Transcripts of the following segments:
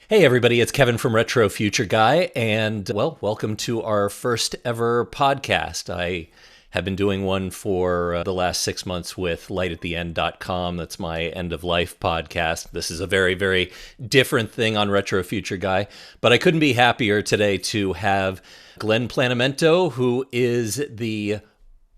Hey everybody, it's Kevin from Retro Future Guy, and welcome to our first ever podcast. I have been doing one for the last 6 months with lightattheend.com. That's my end of life podcast. This is a very, very different thing on Retro Future Guy, but I couldn't be happier today to have Glen Planamento, who is the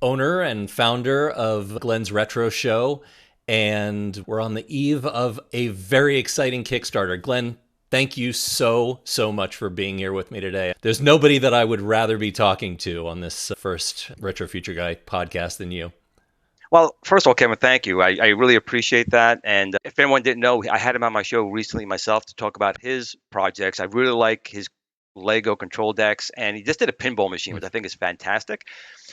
owner and founder of Glen's Retro Show, and we're on the eve of a very exciting Kickstarter. Glen, thank you so much for being here with me today. There's nobody that I would rather be talking to on this first Retro Future Guy podcast than you. Well, first of all, Kevin, thank you. I really appreciate that. And if anyone didn't know, I had him on my show recently myself to talk about his projects. I really like his Lego control decks, and he just did a pinball machine, which I think is fantastic.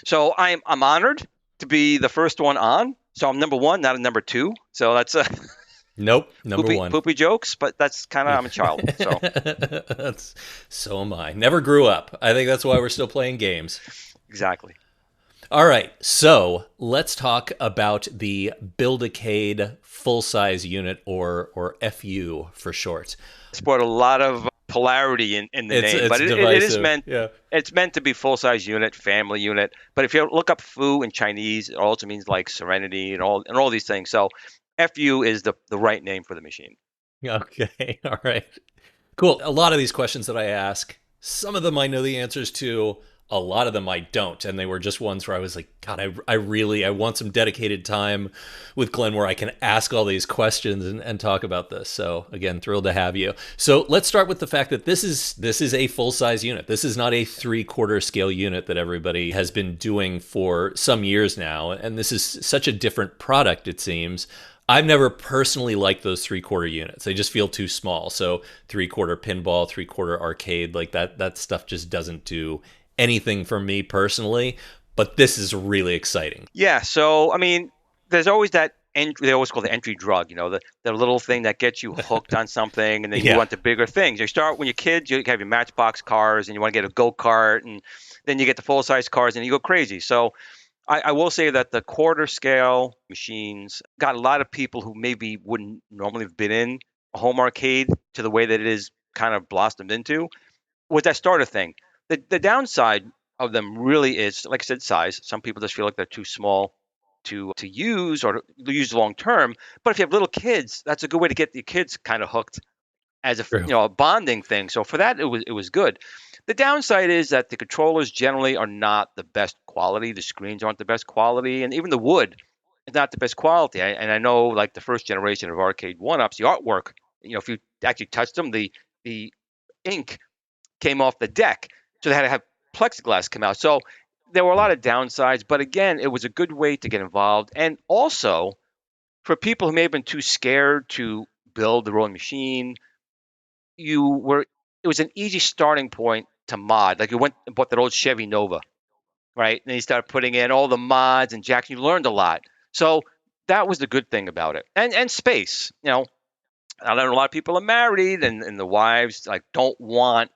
So I'm honored to be the first one on. So I'm number one, not a number two. So that's Nope, number poopy one. poopy jokes, but that's kind of I'm a child. So So am I. Never grew up. I think that's why we're still playing games. exactly. All right, so let's talk about the Build-A-Cade Full-Size Unit, or FU for short. It's brought a lot of polarity in the name, but it is divisive. meant Yeah. it's meant to be full-size unit, family unit. But if you look up "fu" in Chinese, it also means like serenity and all these things. So FU is the right name for the machine. Okay. All right. Cool. A lot of these questions that I ask, some of them I know the answers to, a lot of them I don't. And they were just ones where I was like, God, I want some dedicated time with Glen where I can ask all these questions and talk about this. So again, thrilled to have you. So let's start with the fact that this is a full size unit. This is not a 3/4 scale unit that everybody has been doing for some years now. And this is such a different product, it seems. I've never personally liked those 3/4 units. They just feel too small. So 3/4 pinball, 3/4 arcade, like that stuff just doesn't do anything for me personally. But this is really exciting. Yeah. So I mean, there's always that they always call the entry drug. The little thing that gets you hooked on something, and then you Yeah. want the bigger things. You start when you're kids, you have your Matchbox cars, and you want to get a go kart, and then you get the full size cars, and you go crazy. So I will say that the quarter scale machines got a lot of people who maybe wouldn't normally have been in a home arcade to the way that it is kind of blossomed into with that starter thing. The downside of them really is, like I said, size. Some people just feel like they're too small to use or to use long term. But if you have little kids, that's a good way to get your kids kind of hooked as a True. a bonding thing. So for that, it was good. The downside is that the controllers generally are not the best quality. The screens aren't the best quality, and even the wood is not the best quality. And I know, like the first generation of arcade one-ups, the artwork, if you actually touched them, the ink came off the deck, so they had to have plexiglass come out. So there were a lot of downsides, but again, it was a good way to get involved, and also for people who may have been too scared to build their own machine, you were it was an easy starting point to mod. Like you went and bought that old Chevy Nova, right? And then you started putting in all the mods and jacks. You learned a lot. So that was the good thing about it. And space. I know a lot of people are married, and the wives like don't want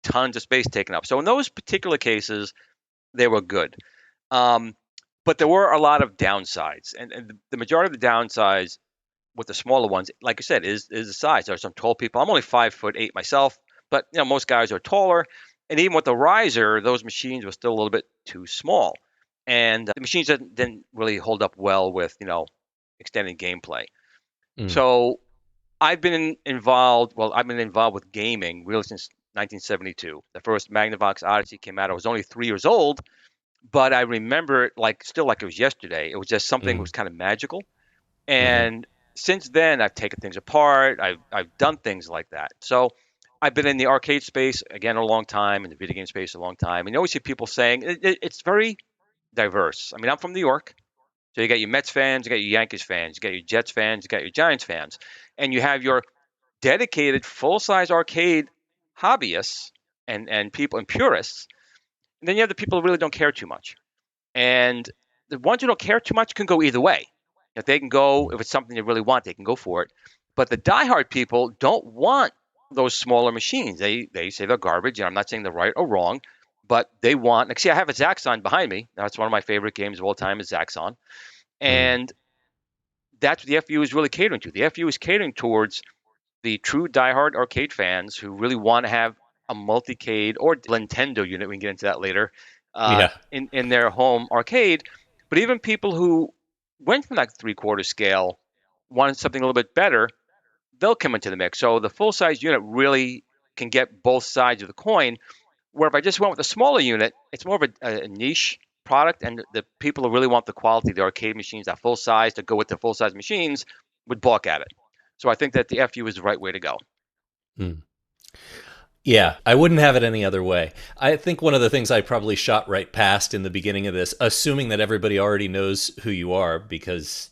tons of space taken up. So in those particular cases, they were good. Um, but there were a lot of downsides, and the majority of the downsides with the smaller ones, like I said, is the size. There are some tall people. I'm only 5'8" myself, but most guys are taller. And even with the riser, those machines were still a little bit too small, and the machines didn't really hold up well with extended gameplay. Mm. So I've been involved. Well, I've been involved with gaming really since 1972. The first Magnavox Odyssey came out. I was only 3 years old, but I remember it like it was yesterday. It was just something that Mm. was kind of magical. Mm-hmm. And since then, I've taken things apart. I've done things like that. So I've been in the arcade space again a long time, in the video game space a long time. And you always see people saying it's very diverse. I mean, I'm from New York, so you got your Mets fans, you got your Yankees fans, you got your Jets fans, you got your Giants fans, and you have your dedicated full size arcade hobbyists and people and purists. And then you have the people who really don't care too much. And the ones who don't care too much can go either way. If they can go, if it's something they really want, they can go for it. But the diehard people don't want those smaller machines. They say they're garbage, and I'm not saying they're right or wrong, but they want. Like, see, I have a Zaxxon behind me. That's one of my favorite games of all time is Zaxxon, Mm. and that's what the FU is really catering to. The FU is catering towards the true diehard arcade fans who really want to have a multi-cade or Nintendo unit, we can get into that later, Yeah. in their home arcade. But even people who went from that three-quarter scale, wanted something a little bit better, they'll come into the mix. So the full-size unit really can get both sides of the coin. Where if I just went with a smaller unit, it's more of a niche product, and the people who really want the quality, the arcade machines, that full size to go with the full size machines, would balk at it. So I think that the FU is the right way to go. Hmm. Yeah, I wouldn't have it any other way. I think one of the things I probably shot right past in the beginning of this, assuming that everybody already knows who you are because,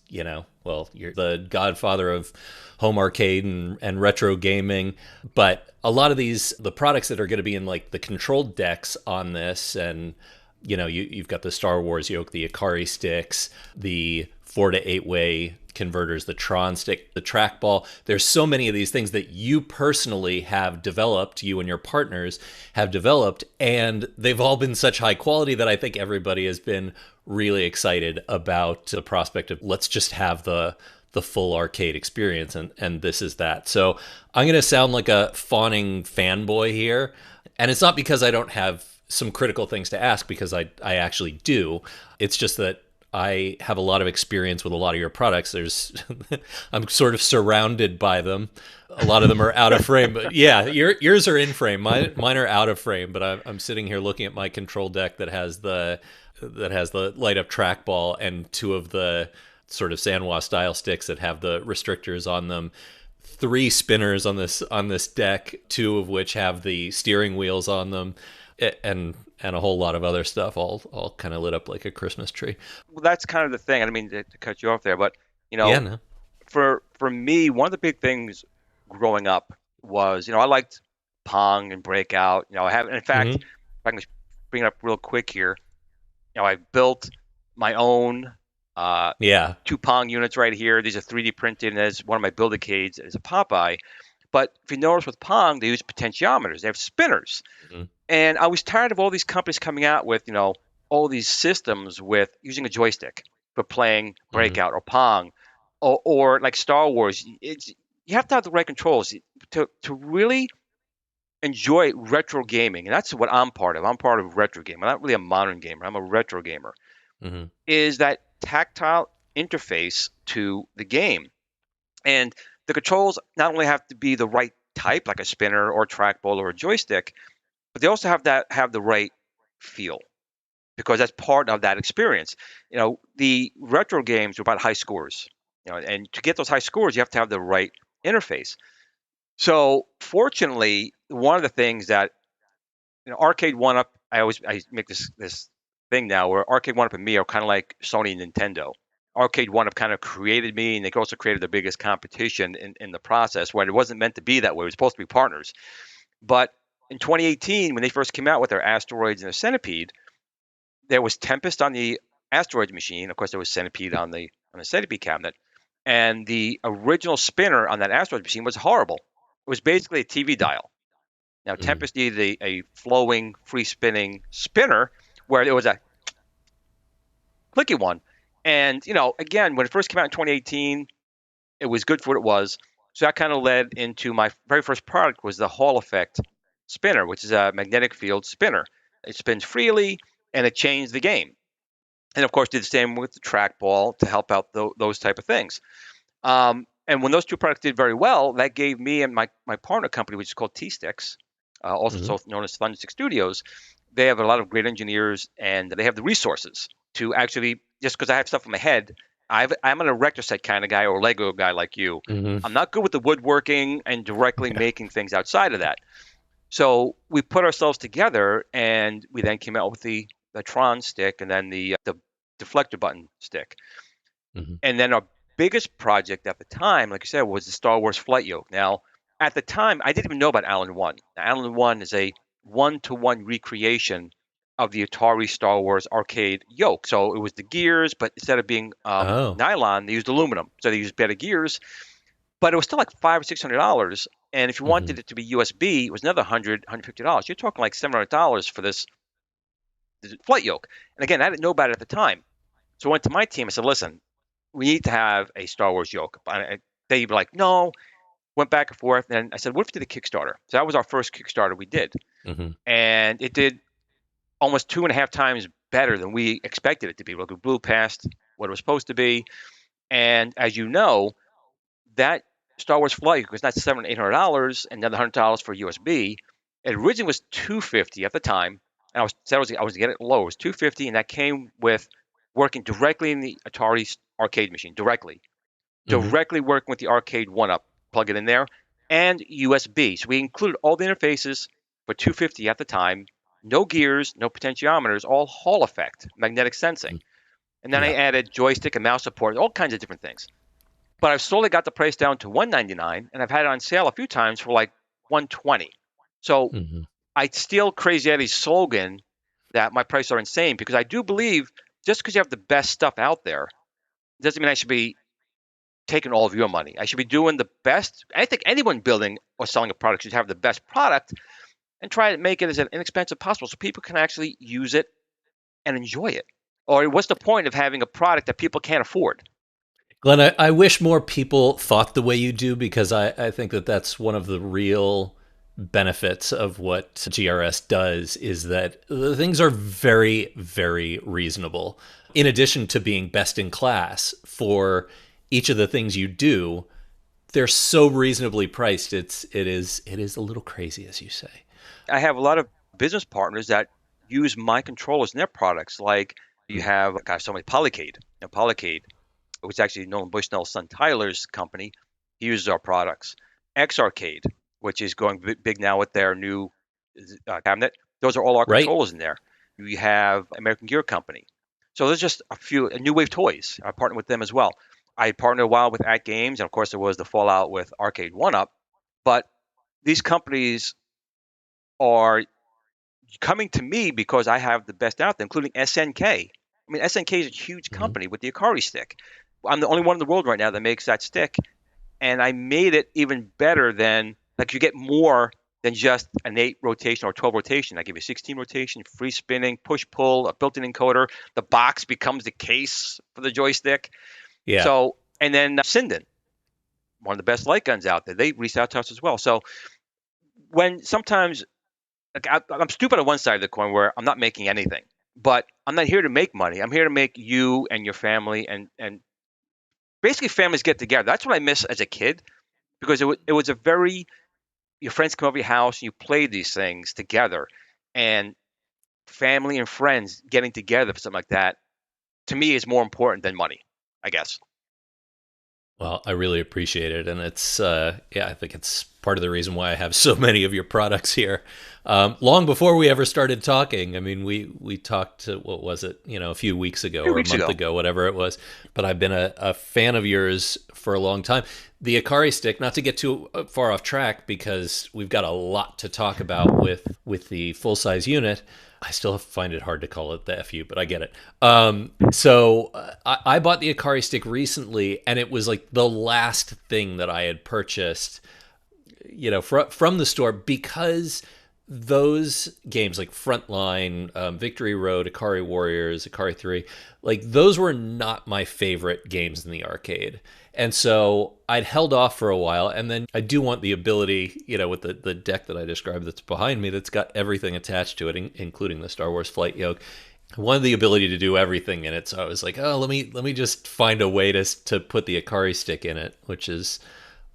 well, you're the godfather of home arcade and retro gaming. But a lot of the products that are going to be in like the controlled decks on this, and, you've got the Star Wars yoke, the Akari sticks, the 4 to 8 way converters, the Tron stick, the trackball. There's so many of these things that you personally have developed, you and your partners have developed, and they've all been such high quality that I think everybody has been really excited about the prospect of let's just have the full arcade experience, and this is that. So I'm going to sound like a fawning fanboy here, and it's not because I don't have some critical things to ask, because I actually do. It's just that I have a lot of experience with a lot of your products. I'm sort of surrounded by them. A lot of them are out of frame, but yeah, yours are in frame. Mine are out of frame. But I'm sitting here looking at my control deck that has the light up trackball, and two of the sort of Sanwa style sticks that have the restrictors on them. 3 spinners on this deck, 2 of which have the steering wheels on them, and a whole lot of other stuff, all kind of lit up like a Christmas tree. Well, that's kind of the thing. I didn't mean to cut you off there, but Yeah, no. for me, one of the big things growing up was, I liked Pong and Breakout. I have, in fact, Mm-hmm. if I can just bring it up real quick here, I built my own Yeah. 2 Pong units right here. These are 3D printed, and as one of my Build-A-Cades as a Popeye. But if you notice with Pong, they use potentiometers. They have spinners. Mm-hmm. And I was tired of all these companies coming out with, all these systems with using a joystick for playing Mm-hmm. Breakout or Pong, or like Star Wars. You have to have the right controls to really enjoy retro gaming, and that's what I'm part of. I'm part of retro gaming. I'm not really a modern gamer. I'm a retro gamer. Mm-hmm. Is that tactile interface to the game, and the controls not only have to be the right type, like a spinner or trackball or a joystick, but they also have the right feel, because that's part of that experience. The retro games are about high scores. And to get those high scores, you have to have the right interface. So fortunately, one of the things that Arcade One Up, I make this thing now where Arcade One Up and me are kind of like Sony and Nintendo. Arcade One Up kind of created me, and they also created the biggest competition in the process, when it wasn't meant to be that way. It was supposed to be partners. But in 2018, when they first came out with their Asteroids and their Centipede, there was Tempest on the Asteroids machine. Of course, there was Centipede on the Centipede cabinet, and the original spinner on that Asteroids machine was horrible. It was basically a TV dial. Now, Mm-hmm. Tempest needed a flowing, free spinning spinner where there was a clicky one. And, again, when it first came out in 2018, it was good for what it was. So that kind of led into my very first product, was the Hall Effect spinner, which is a magnetic field spinner. It spins freely, and it changed the game. And of course, did the same with the trackball to help out those type of things. And when those 2 products did very well, that gave me and my partner company, which is called T-Sticks, Mm-hmm. also known as Thunderstick Studios. They have a lot of great engineers, and they have the resources to actually, just because I have stuff in my head, I'm an erector set kind of guy, or Lego guy like you. Mm-hmm. I'm not good with the woodworking and directly Yeah. making things outside of that. So we put ourselves together, and we then came out with the Tron stick, and then the deflector button stick. Mm-hmm. And then our biggest project at the time, like you said, was the Star Wars flight yoke. Now, at the time, I didn't even know about Allen One. Now, Allen One is a one-to-one recreation of the Atari Star Wars arcade yoke. So it was the gears, but instead of being Oh. nylon, they used aluminum. So they used better gears, but it was still like $500 or $600. And if you Mm-hmm. wanted it to be USB, it was another $150. You're talking like $700 for this flight yoke. And again, I didn't know about it at the time. So I went to my team. I said, listen, we need to have a Star Wars yoke. They were like, no, Went back and forth, and I said, "What if we did a Kickstarter?" So that was our first Kickstarter we did, Hmm. and it did almost 2.5 times better than we expected it to be. Like we blew past what it was supposed to be, and as you know, that Star Wars flight was not $700-800 and another $100 for USB. It originally was 250 at the time, and I was getting it low. It was 250, and that came with working directly in the Atari arcade machine, Hmm. directly working with the arcade one up, plug it in there, and USB. So we included all the interfaces for 250 at the time. No gears, no potentiometers, all Hall effect, magnetic sensing. And then I Yeah. added joystick and mouse support, all kinds of different things. But I've slowly got the price down to 199, and I've had it on sale a few times for like 120. So Hmm. I steal Crazy Eddie's slogan that my prices are insane because I do believe just because you have the best stuff out there doesn't mean I should be taking all of your money. I should be doing the best. I think anyone building or selling a product should have the best product and try to make it as inexpensive possible so people can actually use it and enjoy it. Or what's the point of having a product that people can't afford? Glenn, I wish more people thought the way you do because I think that that's one of the real benefits of what GRS does is that the things are very, very reasonable. In addition to being best in class for each of the things you do, they're so reasonably priced. It is a little crazy, as you say. I have a lot of business partners that use my controllers in their products. Like you Mm. have, gosh, so many Polycade. Now, Polycade, which is actually Nolan Bushnell's son Tyler's company, he uses our products. X Arcade, which is going big now with their new cabinet. Those are all our Right? controllers in there. We have American Gear Company. So there's just a few New Wave Toys. I partner with them as well. I partnered a while with At Games, and of course there was the fallout with Arcade One Up. But these companies are coming to me because I have the best out there, including SNK. I mean, SNK is a huge Hmm. company with the Akari stick. I'm the only one in the world right now that makes that stick, and I made it even better than like you get more than just an 8 rotation or 12 rotation. I give you 16 rotation, free spinning, push pull, a built-in encoder. The box becomes the case for the joystick. Yeah. So, and then Sinden, one of the best light guns out there, they reached out to us as well. So when sometimes like I'm stupid on one side of the coin where I'm not making anything, but I'm not here to make money. I'm here to make you and your family and basically families get together. That's what I miss as a kid because it was a very your friends come over your house and you play these things together, and family and friends getting together for something like that to me is more important than money, I guess. Well, I really appreciate it, and it's yeah, I think it's part of the reason why I have so many of your products here. Long before we ever started talking, I mean, we talked what was it, a few weeks A ago few or a weeks month ago, ago, whatever it was. But I've been a fan of yours for a long time. The Akari stick, not to get too far off track, because we've got a lot to talk about with the full size unit. I still find it hard to call it the FU, but I get it. I bought the Akari stick recently, and it was like the last thing that I had purchased, from the store because those games like Frontline, Victory Road, Akari Warriors, Akari 3, like those were not my favorite games in the arcade. And so I'd held off for a while, and then I do want the ability, with the deck that I described that's behind me, that's got everything attached to it, including the Star Wars flight yoke. I wanted the ability to do everything in it, so I was like, oh, let me just find a way to put the Akari stick in it, which is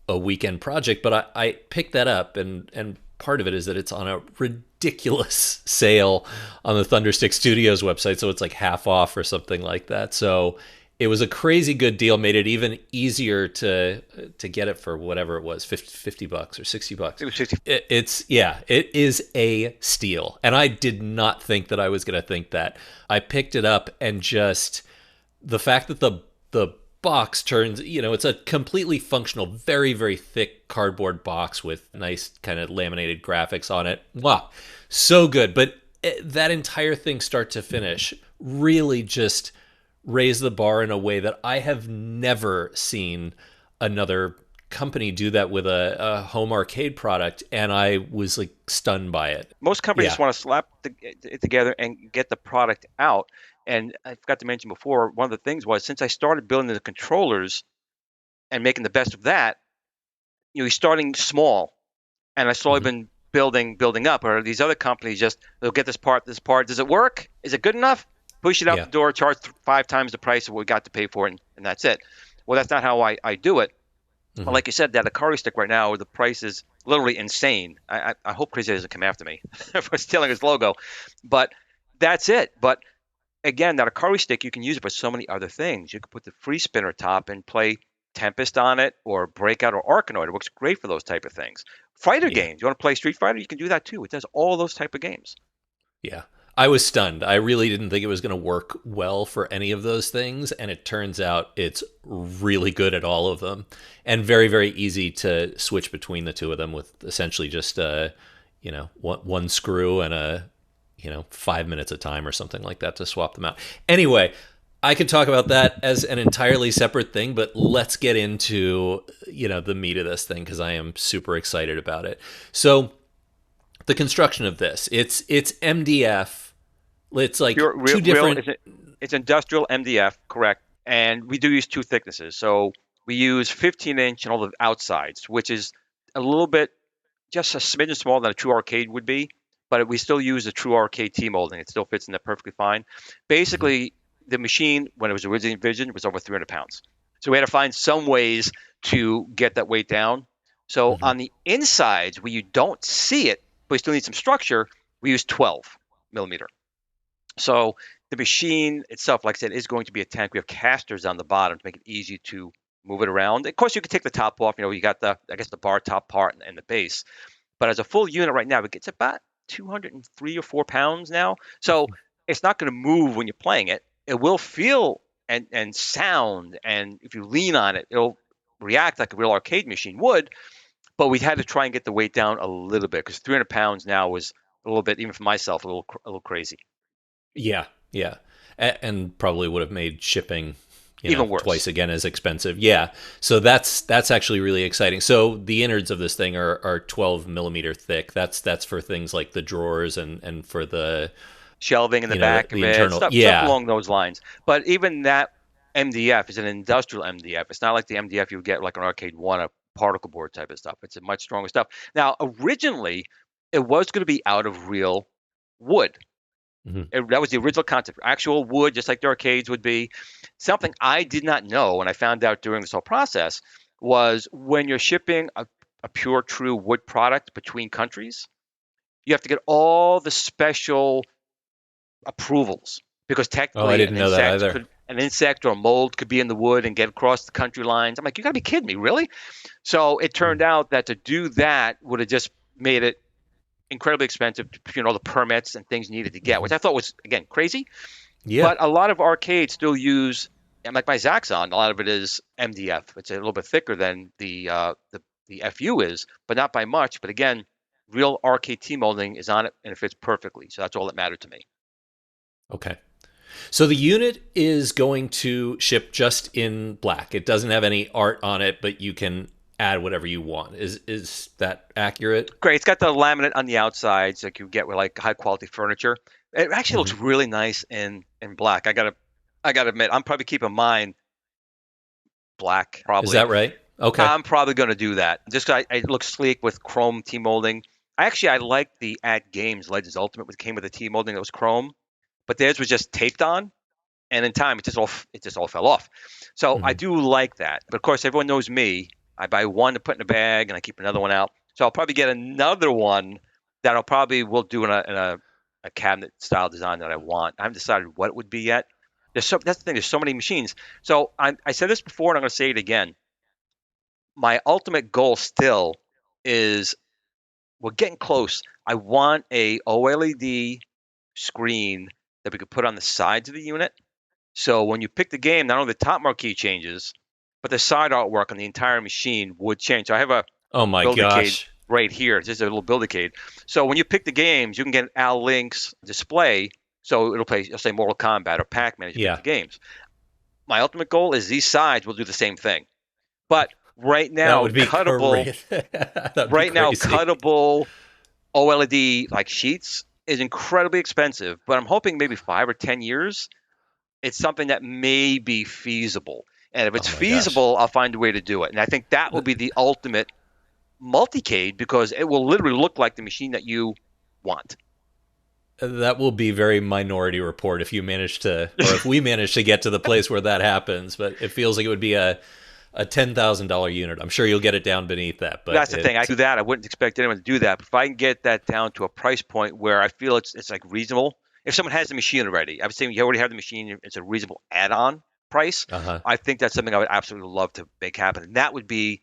a weekend project. But I picked that up, and part of it is that it's on a ridiculous sale on the Thunderstick Studios website, so it's like half off or something like that. So it was a crazy good deal, made it even easier to get it for whatever it was, 50 bucks or 60 bucks. it was 50. It is a steal. And I did not think that I was going to think that. I picked it up, and just the fact that the box turns, it's a completely functional, very, very thick cardboard box with nice kind of laminated graphics on it. Wow, so good. But that entire thing, start to finish, really just raised the bar in a way that I have never seen another company do that with a home arcade product. And I was like stunned by it. Most companies Yeah. just want to slap it together and get the product out. And I forgot to mention before, one of the things was since I started building the controllers and making the best of that, you're starting small, and I've slowly Hmm. been building up. Or these other companies just they'll get this part. Does it work? Is it good enough? Push it out Yeah. the door, charge 5 times the price of what we got to pay for it, and that's it. Well, that's not how I do it. But Hmm. like you said, that Akari stick right now, the price is literally insane. I hope Crazy doesn't come after me for stealing his logo, but that's it. But again, that Akari stick, you can use it for so many other things. You could put the free spinner top and play Tempest on it, or Breakout or Arkanoid. It works great for those type of things. Fighter Yeah. games. You want to play Street Fighter? You can do that too. It does all those type of games. Yeah. I was stunned. I really didn't think it was going to work well for any of those things. And it turns out it's really good at all of them and very, very easy to switch between the two of them with essentially just, one screw and 5 minutes of time or something like that to swap them out. Anyway, I could talk about that as an entirely separate thing, but let's get into, the meat of this thing because I am super excited about it. So, the construction of this, it's MDF. It's like Pure two real different. it's industrial MDF, correct? And we do use two thicknesses. So we use 15-inch on all the outsides, which is a little bit just a smidgen smaller than a true arcade would be, but we still use a true arcade T molding. It still fits in there perfectly fine. Mhm, Basically, the machine, when it was originally envisioned, was over 300 pounds. So we had to find some ways to get that weight down. So mhm. on the insides, where you don't see it, but we still need some structure, we use 12 millimeter. So the machine itself, like I said, is going to be a tank. We have casters on the bottom to make it easy to move it around. Of course, you can take the top off. You got I guess, the bar top part and the base. But as a full unit right now, it gets about 203 or 4 pounds now. So it's not going to move when you're playing it. It will feel and sound, and if you lean on it, it'll react like a real arcade machine would. But we had to try and get the weight down a little bit because 300 pounds now was a little bit, even for myself, a little crazy. Yeah, yeah, and probably would have made shipping, Even twice worse. again as expensive. Yeah, so that's actually really exciting. So the innards of this thing are 12 millimeter thick. That's for things like the drawers and for the Shelving in the back of the it, internal. stuff Yeah. along those lines. But even that MDF is an industrial MDF. It's not like the MDF you would get like an arcade one, a particle board type of stuff. It's a much stronger stuff. Now, originally, it was going to be out of real wood. Hmm. That was the original concept, actual wood, just like the arcades would be. Something I did not know, and I found out during this whole process, was when you're shipping a pure, true wood product between countries, you have to get all the special approvals because Oh, I technically didn't know that either. an insect or a mold could be in the wood and get across the country lines. I'm like, you gotta be kidding me, really? So it turned Mm. out that to do that would have just made it incredibly expensive, the permits and things you needed to get, Hmm. which I thought was, again, crazy. Yeah. But a lot of arcades still use, and like my Zaxxon, a lot of it is MDF. It's a little bit thicker than the FU is, but not by much. But again, real arcade T molding is on it and it fits perfectly. So that's all that mattered to me. Okay. So the unit is going to ship just in black. It doesn't have any art on it, but you can add whatever you want. Is that accurate? Great. It's got the laminate on the outsides like you get with like high quality furniture. It actually Hmm. looks really nice in black. I gotta admit, I'm probably keeping mine black. Is Probably that right? Okay. I'm probably gonna do that. Just 'cause it looks sleek with chrome T molding. I like the At Games Legends Ultimate, which came with a T molding that was chrome, but theirs was just taped on, and in time it just all fell off. So I Hmm. do like that. But of course, everyone knows me. I buy one to put in a bag, and I keep another one out. So I'll probably get another one that I'll probably will do in a cabinet style design that I want. I haven't decided what it would be yet. That's the thing. There's so many machines. So I said this before, and I'm going to say it again. My ultimate goal still is we're getting close. I want a OLED screen that we could put on the sides of the unit. So when you pick the game, not only the top marquee changes, but the side artwork on the entire machine would change. So I have a Oh my Build-A-Cade gosh. right here. This is a little Build-A-Cade. So when you pick the games, you can get Al Link's display. So it'll play, let's say, Mortal Kombat or Pac-Man as you pick Yeah. the games. My ultimate goal is these sides will do the same thing. But That would be great. That'd be right now, crazy. cuttable OLED like sheets is incredibly expensive. But I'm hoping maybe 5 or 10 years, it's something that may be feasible. And if Oh it's my gosh. feasible, I'll find a way to do it. And I think that will be the ultimate. multicade because it will literally look like the machine that you want. That will be very Minority Report if you manage to, or if we manage to get to the place where that happens. But it feels like it would be a $10,000 unit. I'm sure you'll get it down beneath that. But That's the thing. I do that. I wouldn't expect anyone to do that. But if I can get that down to a price point where I feel it's like reasonable, if someone has the machine already, I would say you already have the machine, it's a reasonable add-on price. uh-huh. I think that's something I would absolutely love to make happen. And that would be,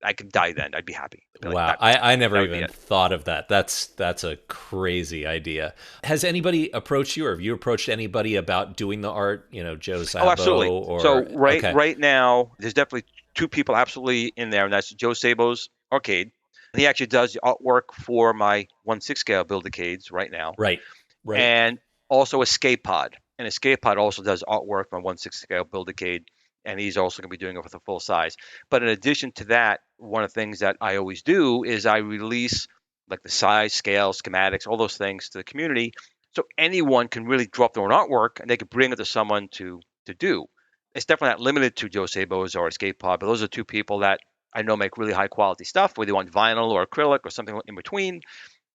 I could die then. I'd be happy. I'd be like, Wow, that, I never that would be even it. thought of that. That's a crazy idea. Has anybody approached you, or have you approached anybody about doing the art? You know, Joe Oh, Sabo, absolutely. So or right okay, right now, there's definitely two people absolutely in there, and that's Joe Sabo's Arcade. He actually does the artwork for my 1/6 scale Build-A-Cades right now, right, right. and also Escape Pod. And Escape Pod also does artwork on 1/6 scale Build-A-Cade, and he's also going to be doing it with a full size. But in addition to that, one of the things that I always do is I release like the size, scale, schematics, all those things to the community, so anyone can really drop their own artwork and they can bring it to someone to do. It's definitely not limited to Joe Sabo's or Escape Pod, but those are two people that I know make really high quality stuff, whether you want vinyl or acrylic or something in between.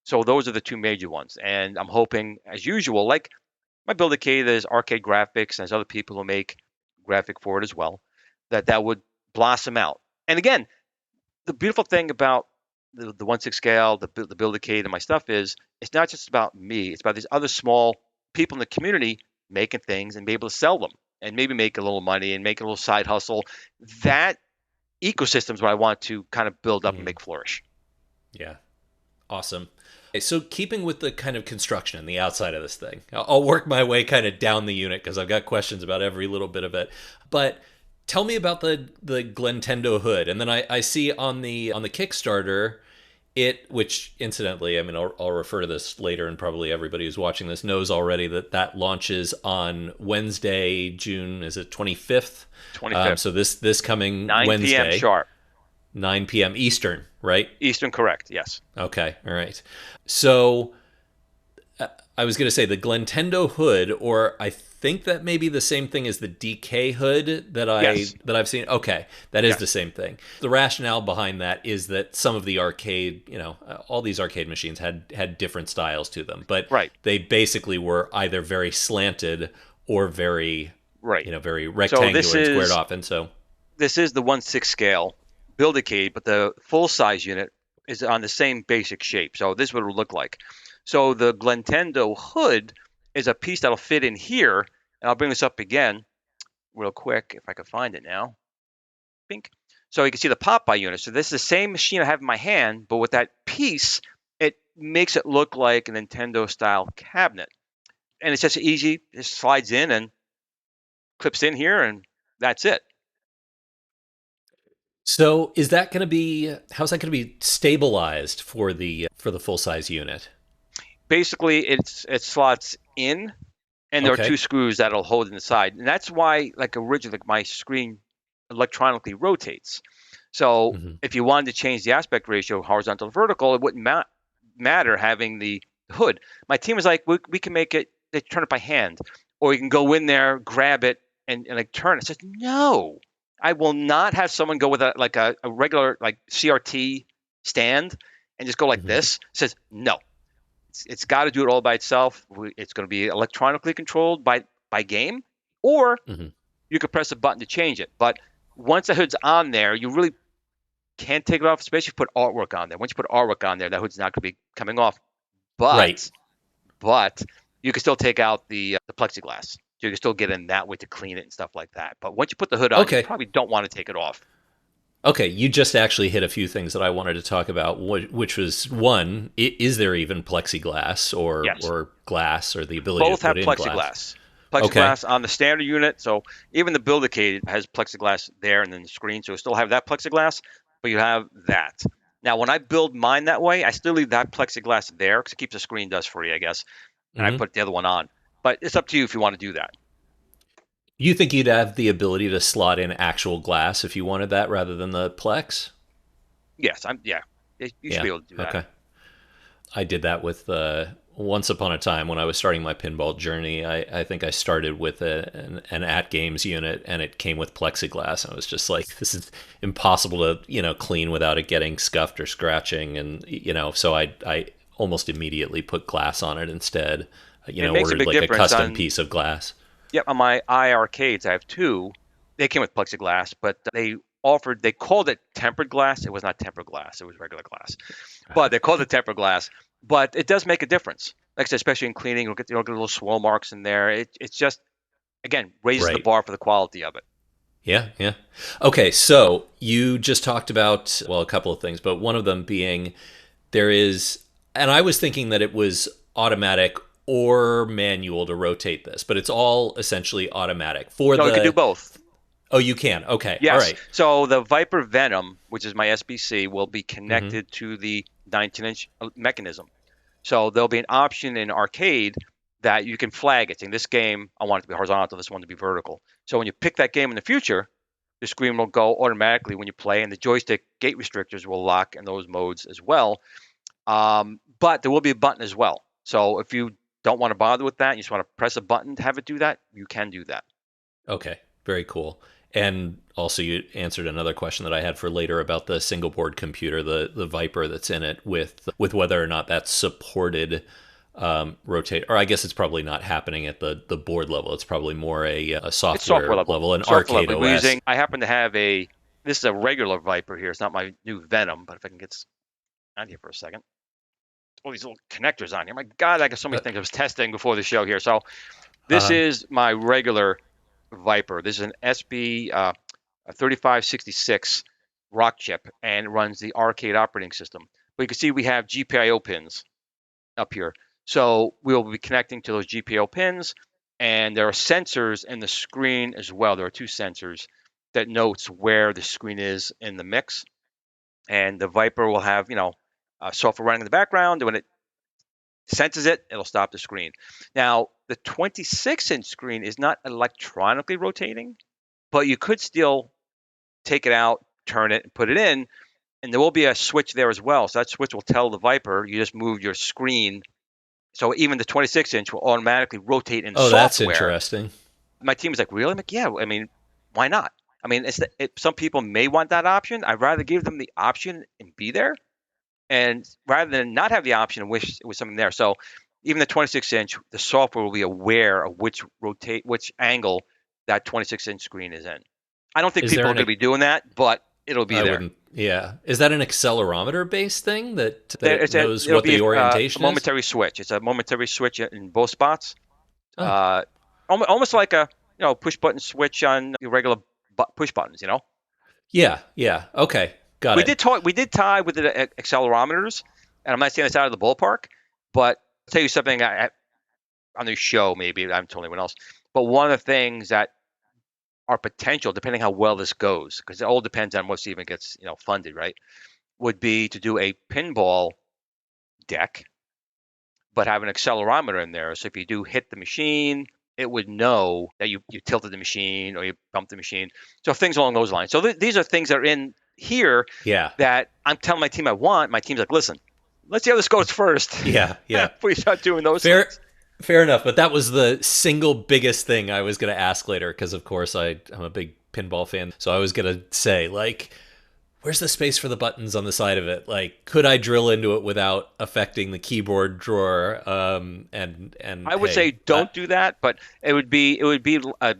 So those are the two major ones. And I'm hoping, as usual, like my Build-A-Cade, there's Arcade Graphics, and there's other people who make graphic for it as well, that would blossom out. And again, the beautiful thing about the 1/6 scale, the Build-A-Cade, and my stuff is it's not just about me. It's about these other small people in the community making things and be able to sell them and maybe make a little money and make a little side hustle. That ecosystem is what I want to kind of build up and Mm, make flourish. yeah, awesome. Okay, so keeping with the kind of construction and the outside of this thing, I'll work my way kind of down the unit because I've got questions about every little bit of it. But tell me about the Glentendo hood, and then I see on the Kickstarter it, which incidentally, I mean, I'll refer to this later, and probably everybody who's watching this knows already that that launches on Wednesday, June, is it 25th? 25th, So this coming 9 p.m. Wednesday, sharp. 9 p.m. Eastern, right? Eastern, correct. Yes. Okay, all right. So I was going to say the Glentendo hood, or I think that may be the same thing as the DK hood Yes. that I've seen. Okay, that is the Yes. same thing. The rationale behind that is that some of the arcade, all these arcade machines had different styles to them, but Right. they basically were either very slanted or very, Right. very So rectangular and squared off. And so, this is the 1/6 scale Build-A-Cade, but the full size unit is on the same basic shape. So this is what it would look like. So the Glentendo hood is a piece that'll fit in here, and I'll bring this up again real quick if I can find it now. Pink. So you can see the pop-by unit. So this is the same machine I have in my hand, but with that piece, it makes it look like a Nintendo style cabinet. And it's just easy, it slides in and clips in here, and that's it. so is that going to be, how's that going to be stabilized for the full size unit? Basically, it slots in, and there are two Okay. screws that'll hold it inside, and that's why, like originally, like my screen electronically rotates. So Hmm. if you wanted to change the aspect ratio, horizontal to vertical, it wouldn't matter having the hood. My team was like, we can make it, they turn it by hand, or you can go in there, grab it, and like turn it. I said, no, I will not have someone go with a regular like CRT stand and just go like Hmm. this. It says no. It's got to do it all by itself. It's going to be electronically controlled by game, or Hmm. you could press a button to change it. But once the hood's on there, you really can't take it off, especially if you put artwork on there. Once you put artwork on there, that hood's not going to be coming off. Right. But you can still take out the plexiglass. You can still get in that way to clean it and stuff like that. But once you put the hood on, you Okay. probably don't want to take it off. Okay, you just actually hit a few things that I wanted to talk about, which was one, is there even plexiglass Yes. or glass or the ability to Both have put in glass? plexiglass. Okay. Plexiglass on the standard unit. So even the Build-A-Cade has plexiglass there and then the screen. So you still have that plexiglass, but you have that. Now, when I build mine that way, I still leave that plexiglass there because it keeps the screen dust free, I guess. And I Hmm. put the other one on. But it's up to you if you want to do that. You think you'd have the ability to slot in actual glass if you wanted that rather than the plex? Yes, yeah. You should Yeah. be able to do that. Okay. I did that with once upon a time when I was starting my pinball journey, I think I started with an at games unit, and it came with plexiglass. I was just like, this is impossible to clean without it getting scuffed or scratching, and so I almost immediately put glass on it instead. It makes a Ordered big like a difference custom on. piece of glass. Yeah, on my arcades, I have two. They came with plexiglass, but they called it tempered glass. It was not tempered glass. It was regular glass. But they called it tempered glass. But it does make a difference. Like I said, especially in cleaning, you'll get little swirl marks in there. It's just, again, raises the Right. bar for the quality of it. Yeah, yeah. Okay, so you just talked about, well, a couple of things, but one of them being there is, and I was thinking that it was automatic or manual to rotate this, but it's all essentially automatic for No, you can do the. both. Oh, you can. Okay. All Yes. right. So the Viper Venom, which is my SBC, will be Mm-hmm. connected to the 19-inch mechanism. So there'll be an option in arcade that you can flag it, saying this game, I want it to be horizontal, this one to be vertical. So when you pick that game in the future, the screen will go automatically when you play, and the joystick gate restrictors will lock in those modes as well. But there will be a button as well. So if you don't want to bother with that, you just want to press a button to have it do that, you can do that. Okay. Very cool. And also, you answered another question that I had for later about the single board computer, the Viper that's in it, with whether or not that's supported rotate. Or I guess it's probably not happening at the board level. It's probably more a It's software software level. level, an Software arcade level. We're OS. using. I happen to have a. This is a regular Viper here. It's not my new Venom, but if I can get out here for a second. All these little connectors on here. My God, I got so many Uh, things I was testing before the show here. So this uh, is my regular Viper. This is an SB a 3566 rock chip, and it runs the arcade operating system. But you can see we have GPIO pins up here. So we'll be connecting to those GPIO pins, and there are sensors in the screen as well. There are two sensors that notes where the screen is in the mix. And the Viper will have, software running in the background. When it senses it, it'll stop the screen. Now, the 26-inch screen is not electronically rotating, but you could still take it out, turn it, and put it in, and there will be a switch there as well. So that switch will tell the Viper you just moved your screen. So even the 26-inch will automatically rotate in the oh, that's software. interesting. My team is like, really? I'm like, yeah. I mean, why not? I mean, some people may want that option. I'd rather give them the option and be there, and rather than not have the option and wish it was something there. So even the 26-inch, the software will be aware of which angle that 26-inch screen is in. I don't think Is people there are going to be doing that, but it'll be I there. wouldn't. Yeah. Is that an accelerometer based thing that There it it's knows it'll what be the a orientation is? momentary switch. It's a momentary switch in both spots. Oh, Uh, almost like a push button switch on your regular push buttons. yeah, yeah. Okay, got it. We did tie with the accelerometers, and I'm not saying it's out of the ballpark, but I'll tell you something on the show. Maybe I haven't told anyone else, but one of the things that are potential, depending how well this goes, because it all depends on what even gets funded, right? Would be to do a pinball deck but have an accelerometer in there. So if you do hit the machine, it would know that you tilted the machine or you bumped the machine. So things along those lines. So these are things that are in here Yeah, that I'm telling my team I want. My team's like, listen, let's see how this goes first yeah, yeah. before you start doing those Fair, things. fair enough. But that was the single biggest thing I was going to ask later, because of course I'm a big pinball fan. So I was going to say, like, where's the space for the buttons on the side of it? Like, could I drill into it without affecting the keyboard drawer? And I would say hey, don't do that, but it would be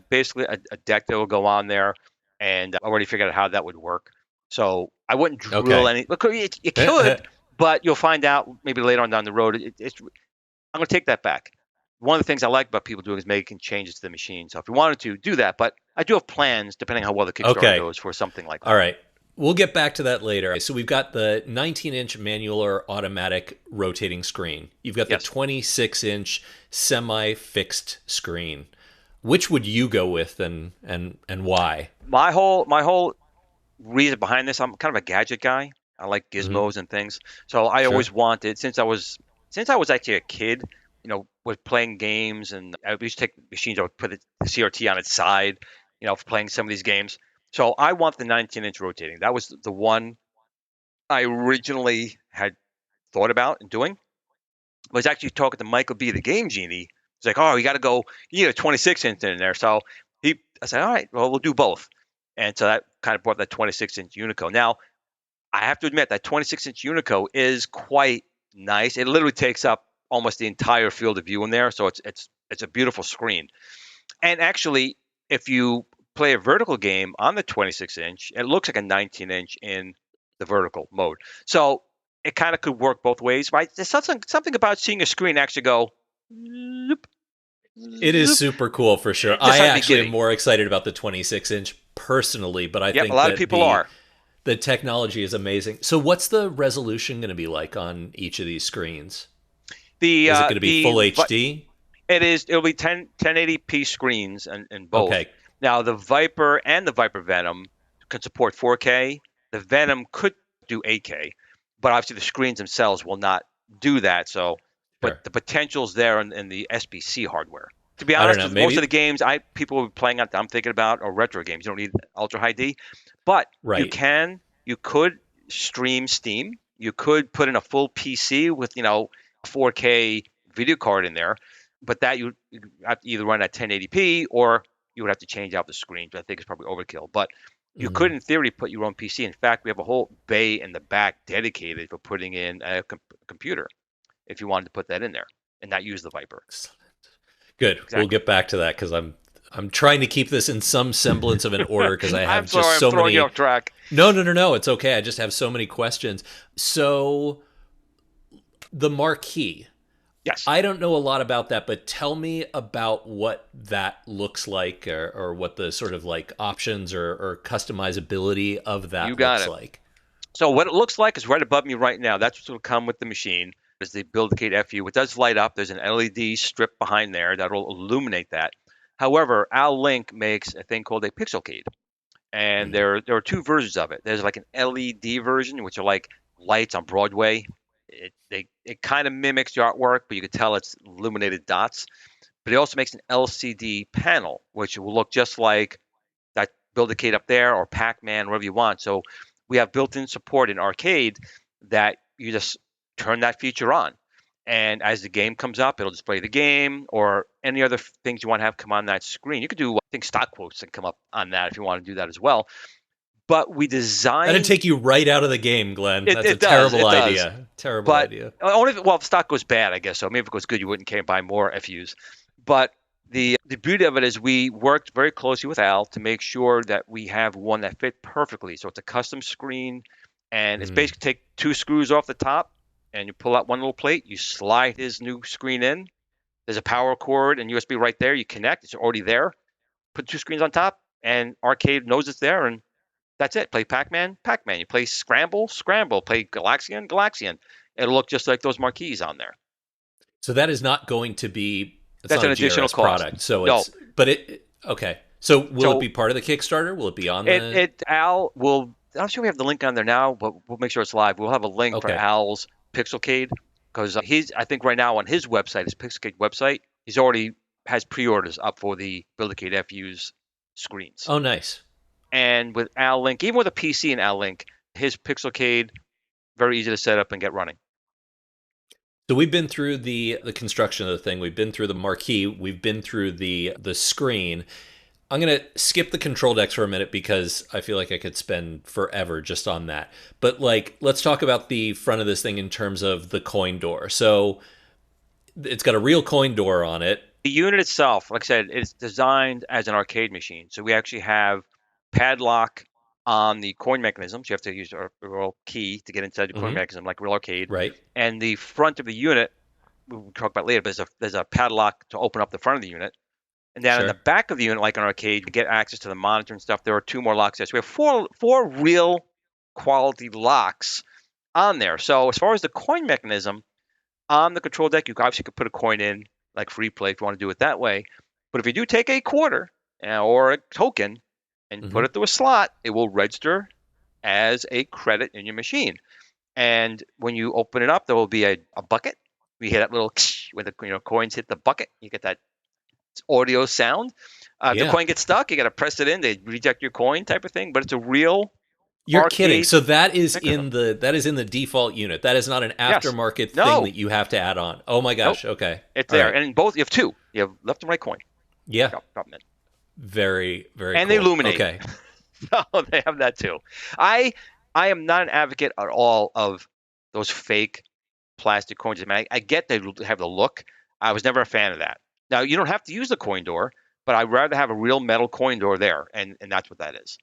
basically a deck that will go on there, and I already figured out how that would work. So I wouldn't drill okay. any. Look, you could, but you'll find out maybe later on down the road. I'm going to take that back. One of the things I like about people doing is making changes to the machine. So if you wanted to do that, but I do have plans depending on how well the Kickstarter Okay. goes for something like All that. right. We'll get back to that later. So we've got the 19-inch manual or automatic rotating screen. You've got the Yes. 26-inch semi-fixed screen. Which would you go with, and why? My whole reason behind this, I'm kind of a gadget guy. I like Hmm. gizmos and things. So I Sure. always wanted, since I was actually a kid, was playing games, and I used to take machines. I would put the CRT on its side, for playing some of these games. So I want the 19-inch rotating. That was the one I originally had thought about doing. I was actually talking to Michael B, the Game Genie. He's like, "Oh, you got to go. You need a 26-inch in there." So I said, "All right, well, we'll do both." And so that kind of brought that 26-inch Unico. Now, I have to admit that 26-inch Unico is quite nice. It literally takes up almost the entire field of view in there, so it's a beautiful screen. And actually, if you play a vertical game on the 26-inch, it looks like a 19-inch in the vertical mode. So it kind of could work both ways, right? There's something about seeing a screen actually go zoop, It is zoop. super cool for sure. It just I had me actually am giddy. more excited about the 26-inch personally, but I Yep, a think lot of that people are. the technology is amazing. So what's the resolution going to be like on each of these screens? The Is it going to be full HD? it'll be 1080p screens in both. Okay, Now the Viper and the Viper Venom can support 4K. The Venom could do 8K, but obviously the screens themselves will not do that. So, sure. but the potential's there in the SBC hardware. To be I don't honest, know. most of the Maybe games people will be playing out that I'm thinking about are retro games. You don't need ultra high D, but right. you could stream Steam. You could put in a full PC with 4K video card in there, but that you have to either run at 1080p or you would have to change out the screen, which I think is probably overkill. But you could, Mhm. in theory, put your own PC. In fact, we have a whole bay in the back dedicated for putting in a computer if you wanted to put that in there and not use the Viper. Good. We'll Exactly. get back to that because I'm trying to keep this in some semblance of an order because I I'm have just sorry, I'm so throwing you many. off track. No, no, no, no. It's okay. I just have so many questions. So the marquee. Yes, I don't know a lot about that, but tell me about what that looks like or what the sort of like options or customizability of you that got looks it. like. So what it looks like is right above me right now. That's what will come with the machine. Is the Build-A-Cade FU. It does light up. There's an LED strip behind there that will illuminate that. However, Al Link makes a thing called a Pixelcade, and Mm. there are two versions of it. There's like an LED version, which are like lights on Broadway. It kind of mimics the artwork, but you can tell it's illuminated dots. But it also makes an LCD panel, which will look just like that Build-A-Cade up there or Pac-Man, whatever you want. So we have built-in support in Arcade that you just turn that feature on. And as the game comes up, it'll display the game or any other things you want to have come on that screen. You could do, I think, stock quotes that come up on that if you want to do that as well. But we That'd designed take you right out of the game, Glenn. it. That's a It does. terrible It does. idea. Terrible But idea. only if stock goes bad, I guess. So maybe if it goes good, you wouldn't care buy more FUs. But the beauty of it is we worked very closely with Al to make sure that we have one that fit perfectly. So it's a custom screen, and it's Mm. basically take two screws off the top, and you pull out one little plate. You slide his new screen in. There's a power cord and USB right there. You connect. It's already there. Put two screens on top, and Arcade knows it's there, and that's it. Play Pac-Man, Pac-Man. You play Scramble, Scramble. Play Galaxian, Galaxian. It'll look just like those marquees on there. So that is not going to be. It's That's not an a additional GRS cost. product. So No. it's. But it. Okay. So will it So be part of the Kickstarter? Will it be on it the? it Al will. I'm sure we have the link on there now, but we'll make sure it's live. We'll have a link for Okay. Al's Pixelcade because he's I think right now on his website, his Pixelcade website, he's already has pre-orders up for the Build-A-Cade FU's screens. Oh, nice. And with Al Link, even with a PC and Al Link, his Pixelcade very easy to set up and get running. So we've been through the construction of the thing. We've been through the marquee. We've been through the screen. I'm gonna skip the control decks for a minute because I feel like I could spend forever just on that. But like, let's talk about the front of this thing in terms of the coin door. So it's got a real coin door on it. The unit itself, like I said, is designed as an arcade machine. So we actually have padlock on the coin mechanisms. You have to use a real key to get inside the coin Hmm. mechanism, like real arcade. Right. And the front of the unit, we'll talk about later, but there's a padlock to open up the front of the unit. And then on the Sure. back of the unit, like an arcade, to get access to the monitor and stuff, there are two more locks there. So we have four real quality locks on there. So as far as the coin mechanism, on the control deck, you obviously could put a coin in, like free play if you want to do it that way. But if you do take a quarter or a token and put Hmm. it through a slot, it will register as a credit in your machine. And when you open it up, there will be a bucket. You hear that little when the coins hit the bucket. You get that audio sound. If the Yeah. coin gets stuck, you got to press it in. They reject your coin type of thing. But it's a real You're kidding. arcade. So that is Mechanism. in the default unit. That is not an Yes. aftermarket thing No. that you have to add on. Oh my Nope. gosh. Okay. It's All there, right. and in both you have two. You have left and right coin. Yeah. Drop them in. Very, very And they cool. illuminate. Okay. So they have that too. I I am not an advocate at all of those fake plastic coins. I mean, I get they have the look. I was never a fan of that. Now you don't have to use the coin door, but I'd rather have a real metal coin door there, and that's what that is.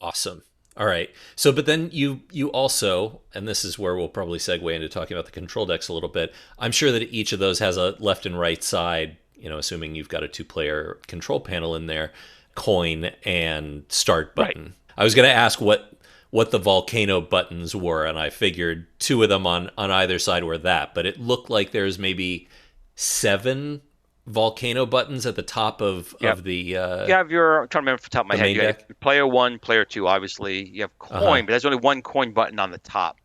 Awesome. All right. So, but then you also, and this is where we'll probably segue into talking about the control decks a little bit. I'm sure that each of those has a left and right side. Assuming you've got a 2-player control panel in there, coin and start button. Right. I was going to ask what the volcano buttons were, and I figured 2 of them on either side were that. But it looked like there's maybe 7 volcano buttons at the top of the You have your, I'm trying to remember off the top of my head. main You have deck. player 1, player 2, obviously. You have coin, but there's only one coin button on the top.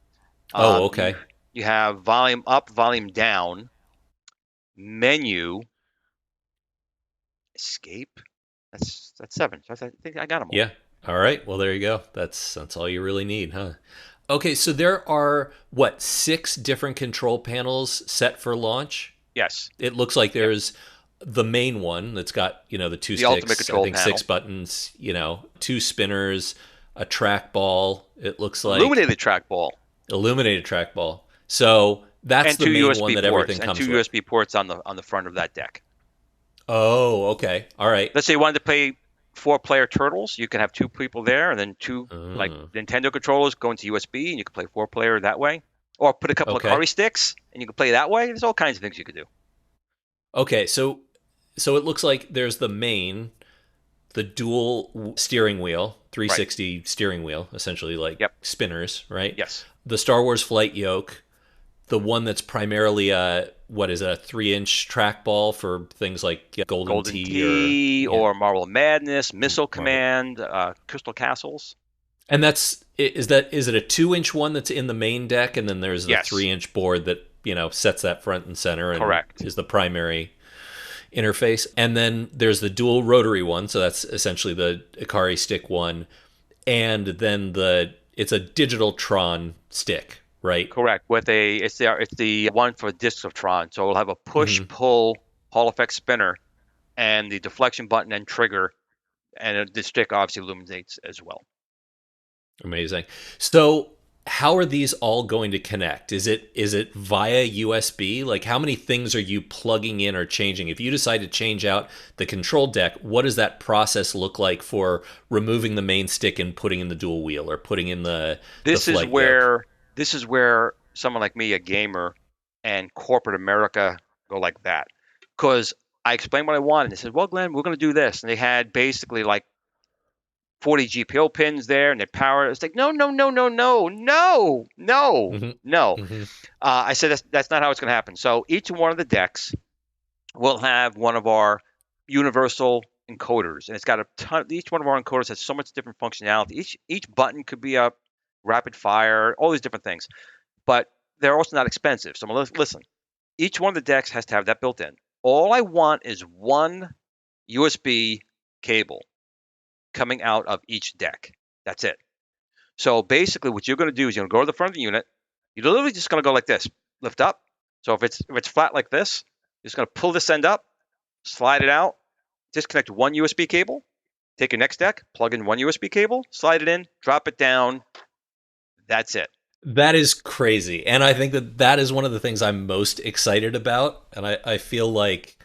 Oh, okay. You have volume up, volume down, menu, escape. That's 7. So I think I got them all. Yeah. All right. Well, there you go. That's all you really need, huh? Okay, so there are what, 6 different control panels set for launch? Yes. It looks like there's the main one that's got, the 2 The ultimate sticks, I control think panel. 6 buttons, 2 spinners, a trackball, it looks like. Illuminated trackball. Illuminated trackball. So that's And the 2 main USB one that ports. everything And comes 2 with. USB ports on the front of that deck. Oh, okay. All right. Let's say you wanted to play 4-player Turtles, you can have 2 people there, and then 2 like Nintendo controllers go into USB, and you can play 4-player that way. Or put a couple of Atari sticks, and you can play that way. There's all kinds of things you could do. Okay, so it looks like there's the main, the dual steering wheel, 360 steering wheel, essentially like spinners, right? Yes. The Star Wars flight yoke, the one that's primarily a 3-inch trackball for things like Golden Tee or Marvel Madness, Missile Command, Crystal Castles. And is it a 2-inch one that's in the main deck, and then there's the 3-inch board that sets that front and center and Correct. is the primary interface, and then there's the dual rotary one, so that's essentially the Ikari stick one, and then it's a digital Tron stick, right? Correct. It's the one for Discs of Tron. So we'll have a push pull Hall effect spinner, and the deflection button and trigger, and the stick obviously illuminates as well. Amazing. So how are these all going to connect? Is it via USB? Like, how many things are you plugging in or changing? If you decide to change out the control deck, what does that process look like for removing the main stick and putting in the dual wheel or putting in the flight yoke? This is where someone like me, a gamer, and corporate America go like that. Because I explained what I wanted. And they said, well, Glenn, we're going to do this. And they had basically like 40 GPO pins there, and they power it. It's like, no. I said, that's not how it's going to happen. So each one of the decks will have one of our universal encoders, and it's got a ton. Each one of our encoders has so much different functionality. Each button could be a rapid fire, all these different things, but they're also not expensive. So listen, each one of the decks has to have that built in. All I want is one USB cable coming out of each deck. That's it. So basically what you're going to do is you're going to go to the front of the unit. You're literally just going to go like this, lift up. So if it's flat like this, you're just going to pull this end up, slide it out, disconnect one USB cable, take your next deck, plug in one USB cable, slide it in, drop it down. That's it. That is crazy. And I think that is one of the things I'm most excited about. And I feel like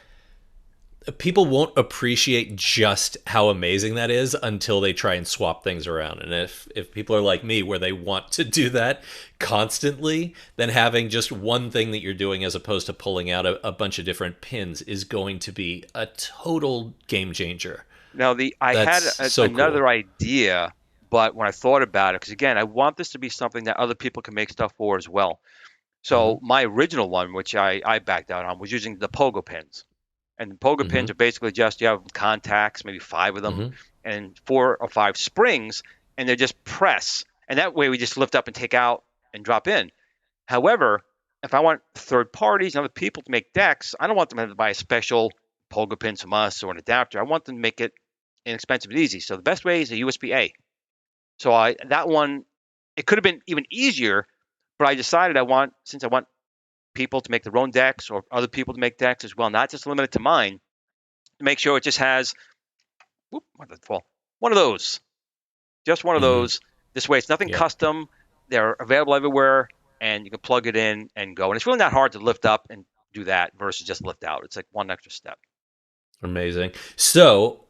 people won't appreciate just how amazing that is until they try and swap things around. And if people are like me, where they want to do that constantly, then having just one thing that you're doing as opposed to pulling out a bunch of different pins is going to be a total game changer. Now, I had another idea, but when I thought about it, because again, I want this to be something that other people can make stuff for as well. So my original one, which I backed out on, was using the pogo pins. And the pogo pins are basically just, you have contacts, maybe 5 of them, and 4 or 5 springs, and they just press. And that way we just lift up and take out and drop in. However, if I want third parties and other people to make decks, I don't want them to have to buy a special pogo pin from us or an adapter. I want them to make it inexpensive and easy. So the best way is a USB-A. So that one, it could have been even easier, but I decided since I want people to make their own decks or other people to make decks as well, not just limited to mine, to make sure it just has, what did it fall? One of those, just one of Hmm. those. This way, it's nothing Yep. custom. They're available everywhere, and you can plug it in and go. And it's really not hard to lift up and do that versus just lift out. It's like one extra step. Amazing. So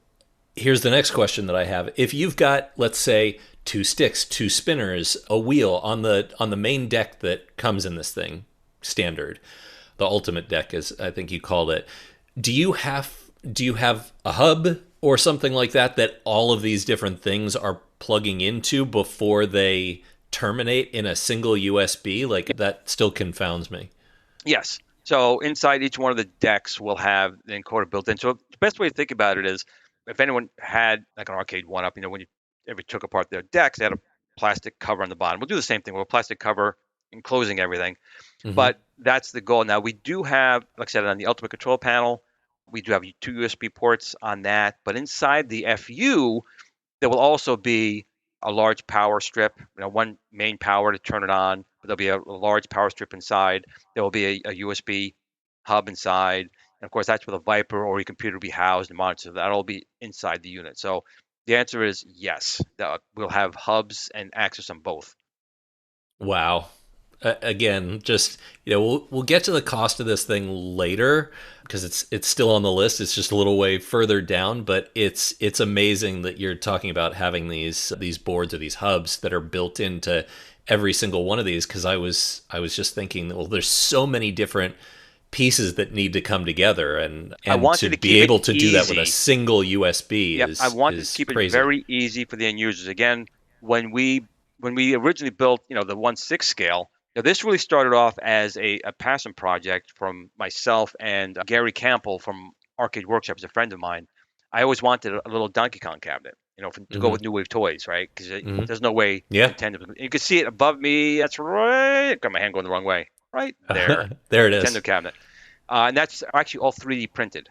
here's the next question that I have. If you've got, let's say, two sticks, two spinners, a wheel on the main deck that comes in this thing, standard, the ultimate deck, as I think you called it, do you have a hub or something like that that all of these different things are plugging into before they terminate in a single USB? Like that still confounds me. Yes. So inside each one of the decks will have the encoder built in. So the best way to think about it is, if anyone had like an arcade one up, when you ever took apart their decks, they had a plastic cover on the bottom. We'll do the same thing with a plastic cover enclosing everything. Hmm. But that's the goal. Now we do have, like I said, on the Ultimate Control Panel, we do have two USB ports on that. But inside the FU, there will also be a large power strip, one main power to turn it on, but there'll be a large power strip inside. There will be a USB hub inside. And of course, that's where the Viper or your computer will be housed and monitored. So that'll be inside the unit. So the answer is yes. We'll have hubs and access on both. Wow. Again, just we'll get to the cost of this thing later because it's still on the list. It's just a little way further down, but it's amazing that you're talking about having these boards or these hubs that are built into every single one of these. Because I was just thinking, well, there's so many different pieces that need to come together, and I to wanted to be keep it able to do that with a easy. single USB Yep, I wanted to is keep it crazy. very easy for the end users. Again, when we originally built, the 1/6 scale, this really started off as a passion project from myself and Gary Campbell from Arcade Workshop, is a friend of mine. I always wanted a little Donkey Kong cabinet, to go Hmm. with New Wave toys, right? Because Hmm. there's no way Yeah. Nintendo. You can see it above me. That's right. Got my hand going the wrong way. Right there, There it Nintendo is. cabinet, and that's actually all 3D printed,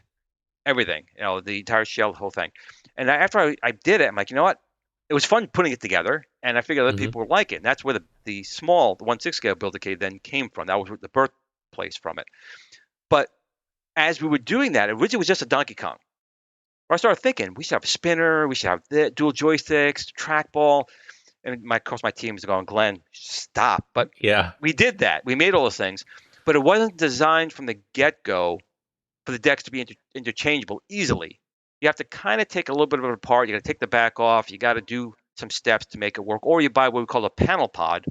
everything, the entire shell, the whole thing. And after I did it, I'm like, you know what? It was fun putting it together, and I figured other Hmm. people would like it. And that's where the small, the 1/6 scale Build-A-Cade then came from. That was the birthplace from it. But as we were doing that, originally it was just a Donkey Kong. I started thinking we should have a spinner, we should have the dual joysticks, trackball, and of course my team was going, Glenn, stop. But Yeah. we did that. We made all those things, but it wasn't designed from the get-go for the decks to be interchangeable easily. You have to kind of take a little bit of it apart. You got to take the back off. You got to do some steps to make it work, or you buy what we call a panel pod,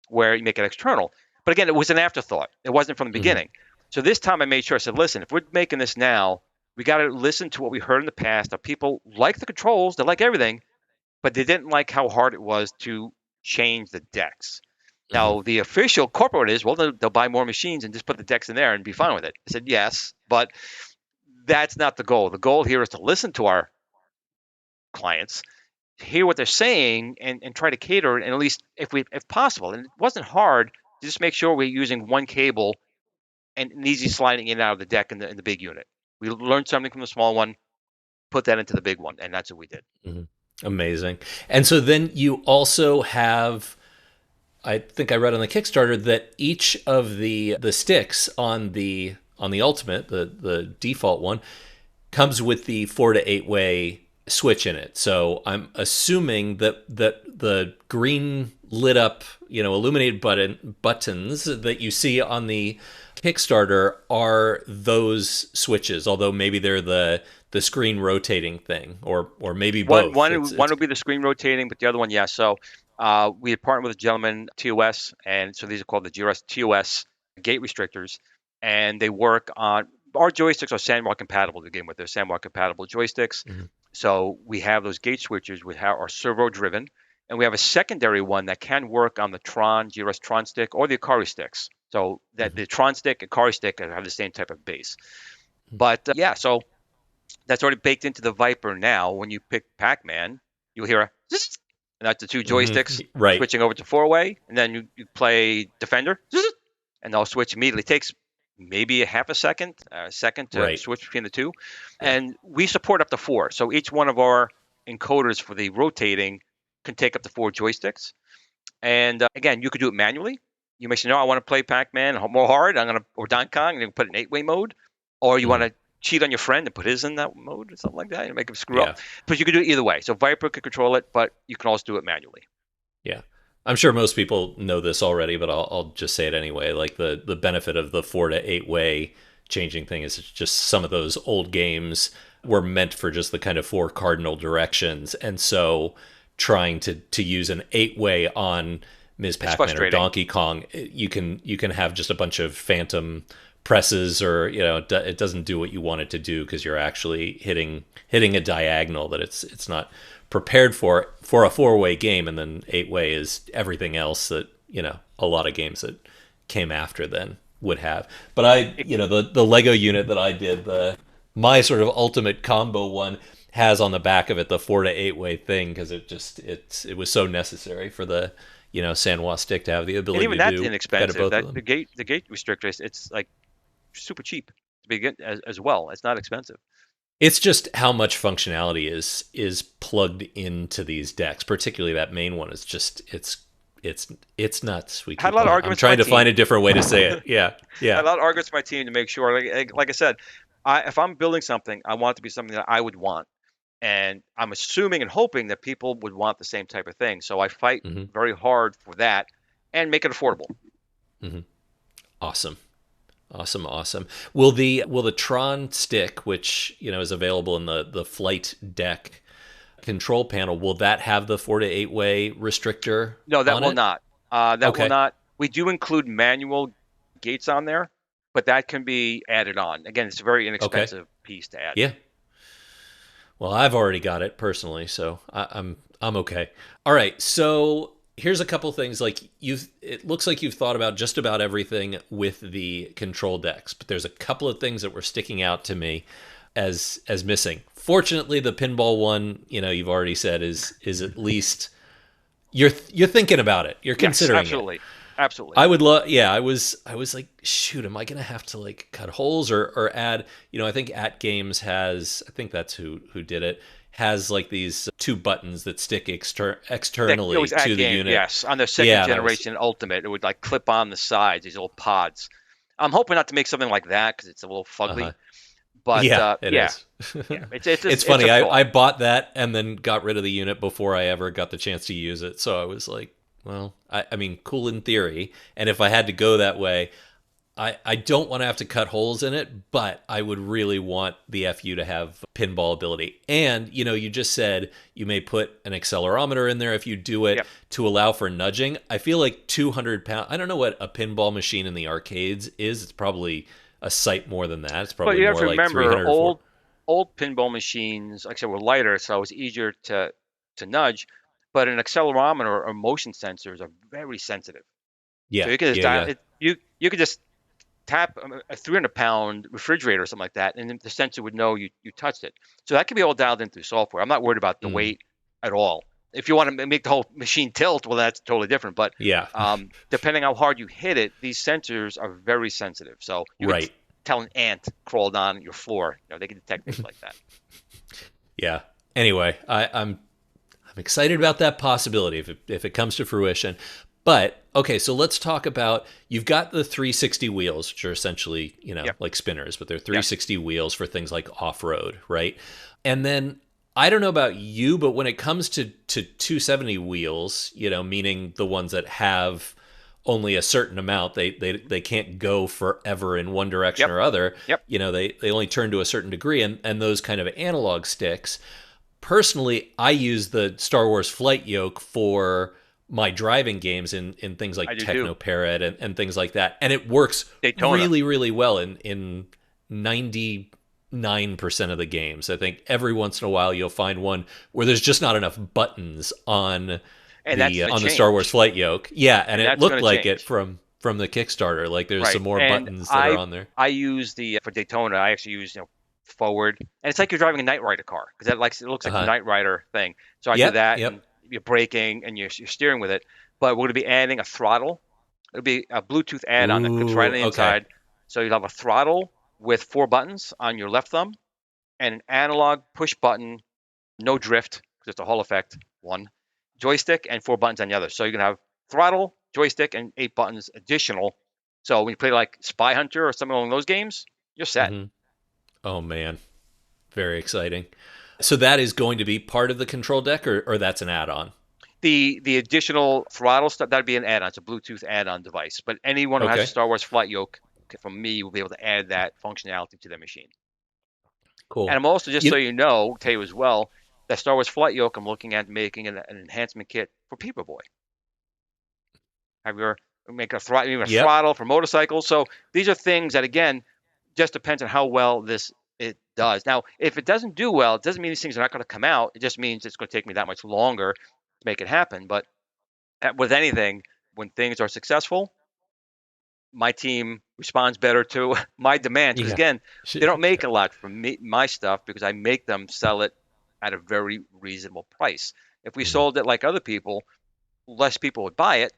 where you make it external. But again, it was an afterthought. It wasn't from the Hmm. beginning. So this time I made sure I said, listen, if we're making this now, we got to listen to what we heard in the past. That people like the controls, they like everything, but they didn't like how hard it was to change the decks. Hmm. Now, the official corporate is, well, they'll buy more machines and just put the decks in there and be fine with it. I said, yes, but that's not the goal. The goal here is to listen to our clients, hear what they're saying, and try to cater it, and at least if possible. And it wasn't hard to just make sure we're using one cable and an easy sliding in and out of the deck in the big unit. We learned something from the small one, put that into the big one, and that's what we did. Hmm. Amazing. And so then you also have, I think I read on the Kickstarter that each of the sticks on the ultimate, the default one, comes with the 4 to 8 way switch in it. So I'm assuming that the green lit up, illuminated buttons that you see on the Kickstarter are those switches, although maybe they're the screen rotating thing, or maybe One both. one one would be the screen rotating, but the other one, yes. So we had partnered with a gentleman, TOS, and so these are called the GRS TOS gate restrictors, and they work on our joysticks are SandWalk compatible to begin with. They're SandWalk compatible joysticks. Mhm. So we have those gate switches with how are servo driven, and we have a secondary one that can work on the Tron GRS Tron stick or the Akari sticks. So that Mhm. the Tron stick and Akari stick have the same type of base. But yeah, so that's already baked into the Viper now. When you pick Pac-Man, you'll hear a zzz, and that's the two joysticks Right. switching over to four-way, and then you play Defender, zzz, and they'll switch immediately. It takes maybe a second to Right. switch between the two, Yeah. and we support up to four. So each one of our encoders for the rotating can take up to 4 joysticks. And again, you could do it manually. You may say, no, I want to play Pac-Man more hard. Or Donkey Kong, and you can put an 8-way mode. Or you want to cheat on your friend and put his in that mode or something like that and make him screw up. But you can do it either way. So Viper could control it, but you can also do it manually. Yeah. I'm sure most people know this already, but I'll just say it anyway. Like the benefit of the 4 to 8-way changing thing is just some of those old games were meant for just the kind of 4 cardinal directions. And so trying to use an 8-way on Ms. Pac-Man or Donkey Kong, you can have just a bunch of phantom presses, or it doesn't do what you want it to do because you're actually hitting a diagonal that it's not prepared for a 4-way game. And then 8-way is everything else that a lot of games that came after then would have. But the Lego unit that I did, my sort of ultimate combo one, has on the back of it the 4 to 8-way thing because it was so necessary for the Sanwa stick to have the ability and even to that's do inexpensive. both of them. The gate restrictor, it's like super cheap to begin as well. It's not expensive. It's just how much functionality is plugged into these decks, particularly that main one. Is just it's nuts. Had a lot of arguments. I'm trying to find a different way to say it. Yeah. I had a lot of arguments with my team to make sure. Like I said, if I'm building something, I want it to be something that I would want. And I'm assuming and hoping that people would want the same type of thing. So I fight very hard for that and make it affordable. Awesome. Will the Tron stick, which is available in the flight deck control panel, will that have the 4 to 8-way restrictor? No, that will not. That will not. We do include manual gates on there, but that can be added on. Again, it's a very inexpensive piece to add. Yeah. Well, I've already got it personally, so I'm okay. All right, so here's a couple things. Like it looks like you've thought about just about everything with the control decks, but there's a couple of things that were sticking out to me as missing. Fortunately, the pinball one, you've already said is at least you're thinking about it. You're considering absolutely. it. Absolutely. I would love. Yeah, I was like, shoot, am I gonna have to like cut holes or add? I think At Games has. I think that's who did it. Has like these 2 buttons that stick externally to the unit. Yes, on the second generation Ultimate, it would like clip on the sides, these little pods. I'm hoping not to make something like that because it's a little fugly. But it is. It's funny. I bought that and then got rid of the unit before I ever got the chance to use it. So I was like, well, I mean, cool in theory. And if I had to go that way, I don't want to have to cut holes in it, but I would really want the FU to have pinball ability. And, you just said you may put an accelerometer in there if you do it to allow for nudging. I feel like 200 pounds, I don't know what a pinball machine in the arcades is. It's probably a sight more than that. It's probably more like 300 old pinball machines, like I said, were lighter, so it was easier to nudge. But an accelerometer or motion sensors are very sensitive. Yeah. So you could just you could just tap a 300-pound refrigerator or something like that, and the sensor would know you touched it. So that can be all dialed in through software. I'm not worried about the weight at all. If you want to make the whole machine tilt, well, that's totally different. But depending how hard you hit it, these sensors are very sensitive. So you can tell an ant crawled on your floor. They can detect things like that. Yeah. Anyway, I'm excited about that possibility if it comes to fruition. But, okay, so let's talk about, you've got the 360 wheels, which are essentially, like spinners, but they're 360 wheels for things like off-road, right? And then, I don't know about you, but when it comes to 270 wheels, meaning the ones that have only a certain amount, they can't go forever in one direction or other. They only turn to a certain degree, and those kind of analog sticks. Personally, I use the Star Wars flight yoke for my driving games in things like Technoparrot and things like that. And it works really, really well in 99% of the games. I think every once in a while you'll find one where there's just not enough buttons on the Star Wars flight yoke. Yeah, and it looked like it from the Kickstarter. Like there's some more buttons that are on there. I use for Daytona, I actually use forward, and it's like you're driving a Knight Rider car because it looks like a Knight Rider thing. So I do that. And you're braking and you're steering with it, but we're going to be adding a throttle. It'll be a Bluetooth add-on that clips right on the inside. So you'll have a throttle with 4 buttons on your left thumb and an analog push button, no drift because it's a Hall effect 1, joystick and 4 buttons on the other. So you can have throttle, joystick, and 8 buttons additional. So when you play like Spy Hunter or something along those games, you're set. Hmm. Oh man, very exciting. So that is going to be part of the control deck, or that's an add-on? The additional throttle stuff, that'd be an add-on. It's a Bluetooth add-on device. But anyone who has a Okay, Star Wars flight yoke from me will be able to add that functionality to their machine. And cool. I'm also, just so You, you know, tell you as well, that Star Wars flight yoke, I'm looking at making an enhancement kit for Paperboy. Have you ever make even a yep. throttle for motorcycles? So these are things that, again, just depends on how well it does. Now, if it doesn't do well, it doesn't mean these things are not going to come out. It just means it's going to take me that much longer to make it happen. But with anything, when things are successful, my team responds better to my demands because, Yeah. again, they don't make Sure. a lot from my stuff because I make them sell it at a very reasonable price. If we Mhm. sold it like other people, less people would buy it.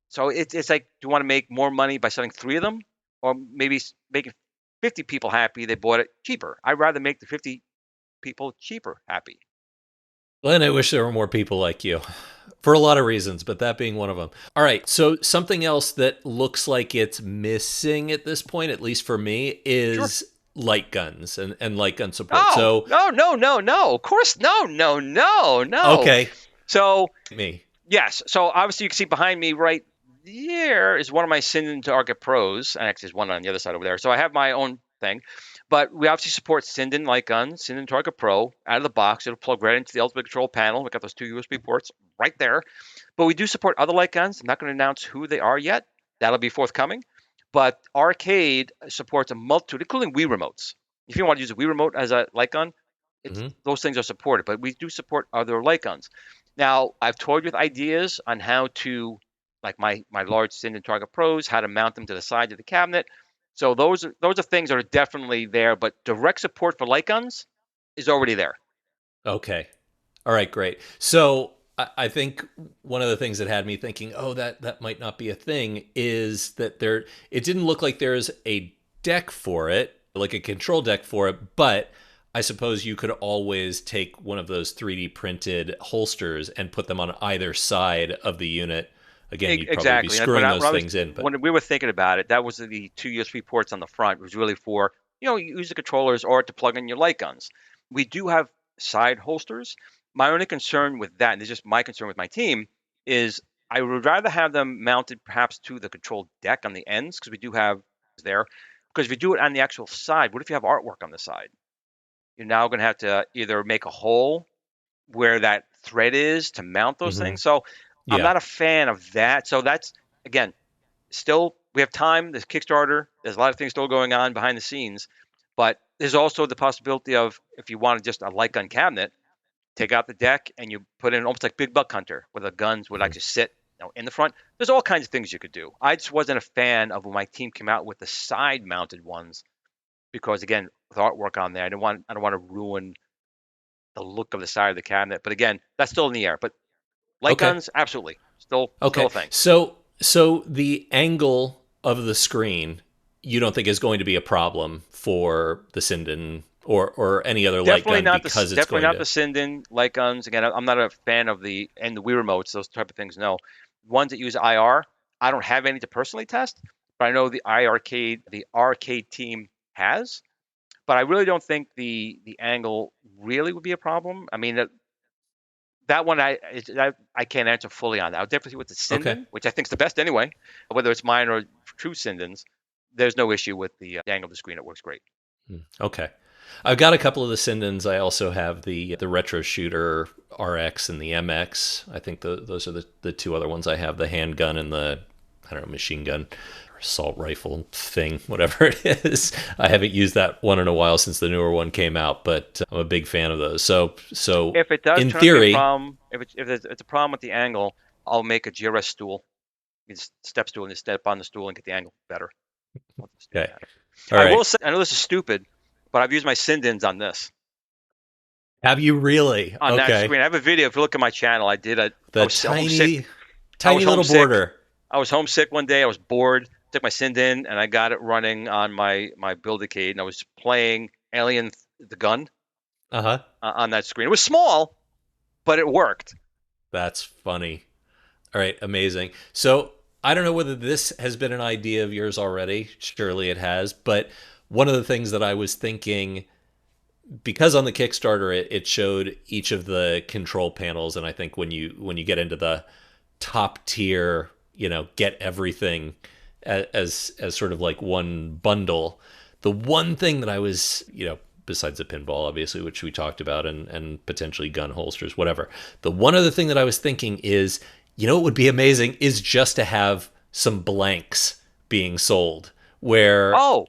So it's like, do you want to make more money by selling 3 of them, or maybe making 50 people happy? They bought it cheaper. I'd rather make the 50 people cheaper happy. Glenn, I wish there were more people like you for a lot of reasons, but that being one of them. All right. So, something else that looks like it's missing at this point, at least for me, Sure. is light guns and light gun support. No, So, no, no, no, no. Of course, no, no, no, no. okay, So me. yes. So obviously you can see behind me right there is one of my Sinden Target Pros. And actually, there's one on the other side over there. So I have my own thing. But we obviously support Sinden Light Gun, Sinden Target Pro out of the box. It'll plug right into the Ultimate Control panel. We got those 2 USB ports right there. But we do support other light guns. I'm not going to announce who they are yet. That'll be forthcoming. But Arcade supports a multitude, including Wii remotes. If you want to use a Wii remote as a light gun, Hmm. those things are supported. But we do support other light guns. Now, I've toyed with ideas on how to, like my large Sinden Target Pros, how to mount them to the side of the cabinet. So those are things that are definitely there. But direct support for light guns is already there. Okay. All right, great. So, I think one of the things that had me thinking, oh, that might not be a thing, is that it didn't look like there's a deck for it, like a control deck for it, but I suppose you could always take one of those 3D printed holsters and put them on either side of the unit. Again, you'd probably be Exactly. But screwing those things in, but when we were thinking about it, that was the 2 USB ports on the front. It was really for, use the controllers or to plug in your light guns. We do have side holsters. My only concern with that, and this is just my concern with my team, is I would rather have them mounted perhaps to the control deck on the ends, because we do have there. Because if you do it on the actual side, what if you have artwork on the side? You're now going to have to either make a hole where that thread is to mount those hmm, things. So I'm yeah. not a fan of that. So that's, again, still, we have time. There's Kickstarter. There's a lot of things still going on behind the scenes, but there's also the possibility of, if you wanted just a light gun cabinet, take out the deck and you put in almost like Big Buck Hunter, where the guns would Mhm. actually sit, in the front. There's all kinds of things you could do. I just wasn't a fan of when my team came out with the side mounted ones because, again, with artwork on there, I don't want to ruin the look of the side of the cabinet. But again, that's still in the air. But light Okay. guns, absolutely, still a Okay. thing. So the angle of the screen you don't think is going to be a problem for the Sinden or any other light gun because it's Definitely going not the to. Sinden light guns. Again, I'm not a fan of the Wii remotes, those type of things. No, ones that use IR. I don't have any to personally test, but I know the arcade team has. But I really don't think the angle really would be a problem. I mean, that one I can't answer fully on that. I'll definitely with the Okay. Sinden, which I think is the best anyway, whether it's mine or true Sindens. There's no issue with the angle of the screen. It works great. Hmm. Okay. I've got a couple of the Sindens. I also have the retro shooter RX and the MX. I think those are the two other ones I have. The handgun and the, I don't know, machine gun or assault rifle thing, whatever it is. I haven't used that one in a while since the newer one came out, but I'm a big fan of those. So If it does in turn out to be a theory, problem, if it's a problem with the angle, I'll make a GRS stool. You just step stool and just step on the stool and get the angle better. I'll just do okay. that. All I right. will say, I know this is stupid, but I've used my Sindens on this, Have you really? on that Okay. screen. I have a video. If you look at my channel, I The was homesick. I was tiny little homesick. border. I was homesick one day. I was bored. Took my Sinden and I got it running on my Build-A-Cade, and I was playing Alien the Gun Uh huh. on that screen. It was small, but it worked. That's funny. All right, amazing. So I don't know whether this has been an idea of yours already. Surely it has. But one of the things that I was thinking, because on the Kickstarter it showed each of the control panels, and I think when you get into the top tier, get everything as sort of like one bundle. The one thing that I was, besides the pinball, obviously, which we talked about, and potentially gun holsters, whatever. The one other thing that I was thinking is, what would be amazing is just to have some blanks being sold where, Oh,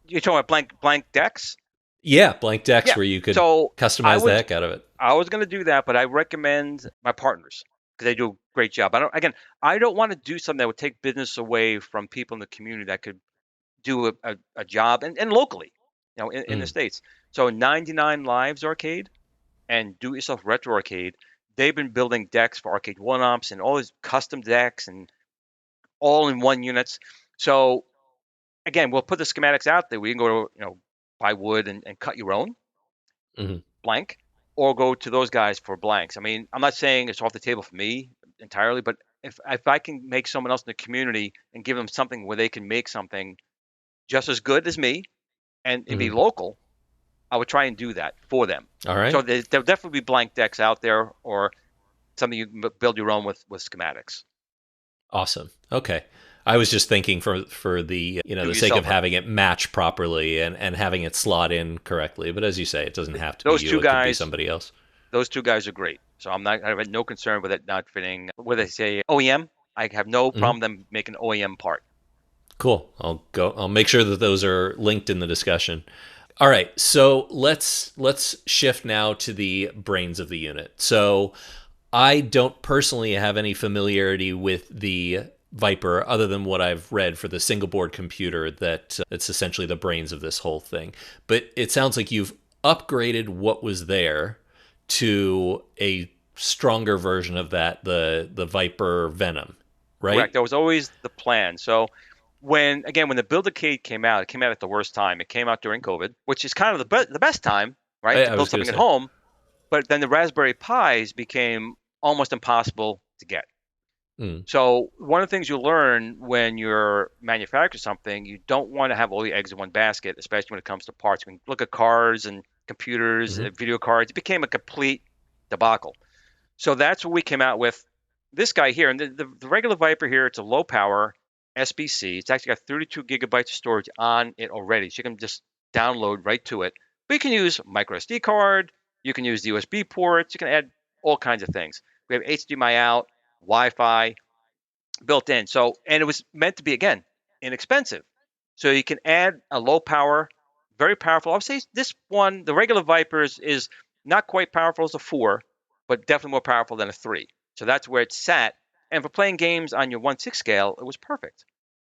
you're talking about blank decks? yeah, blank decks Yeah. where you could So I customize the was heck out of it. I was going to do that, but I recommend my partners because they do a great job. I don't want to do something that would take business away from people in the community that could do a job and locally, in the Mm, States. So 99 Lives Arcade and Do It Yourself Retro Arcade, they've been building decks for Arcade One-Ups and all these custom decks and all in one units. So again, we'll put the schematics out there. We can go to, buy wood and cut your own mm, blank, or go to those guys for blanks. I mean, I'm not saying it's off the table for me entirely, but if I can make someone else in the community and give them something where they can make something just as good as me and be mm. local, I would try and do that for them. All So right. there'll definitely be blank decks out there or something you can build your own with schematics. Awesome. Okay. I was just thinking for the Do the it sake of yourselfer. having it match properly and having it slot in correctly. But as you say, it doesn't have to be Those you. two It could be guys, somebody else. those two guys are great. So I have no concern with it not fitting. Where they say OEM, I have no Hmm. problem them making OEM part. Cool. I'll go. I'll make sure that those are linked in the discussion. All right. So let's shift now to the brains of the unit. So I don't personally have any familiarity with the Viper other than what I've read for the single board computer that's essentially the brains of this whole thing. But it sounds like you've upgraded what was there to a stronger version of that, the Viper Venom, Correct. right? That was always the plan. So when the Build-A-Cade came out, it came out at the worst time. It came out during COVID, which is kind of the best time, right, to I build was going something to at say. home. But then the Raspberry Pis became almost impossible to get. Mm, So one of the things you learn when you're manufacturing something, you don't want to have all your eggs in one basket, especially when it comes to parts. When you look at cars and computers, mm-hmm, video cards, it became a complete debacle. So that's what we came out with. This guy here, and the regular Viper here, it's a low power SBC. It's actually got 32 gigabytes of storage on it already, so you can just download right to it. But you can use micro SD card, you can use the USB ports, you can add all kinds of things. We have HDMI out, Wi-Fi built in. So, and it was meant to be again inexpensive. So you can add a low power, very powerful. I would say this one, the regular Vipers, is not quite powerful as a 4, but definitely more powerful than a 3. So that's where it sat. And for playing games on your 1/6 scale, it was perfect.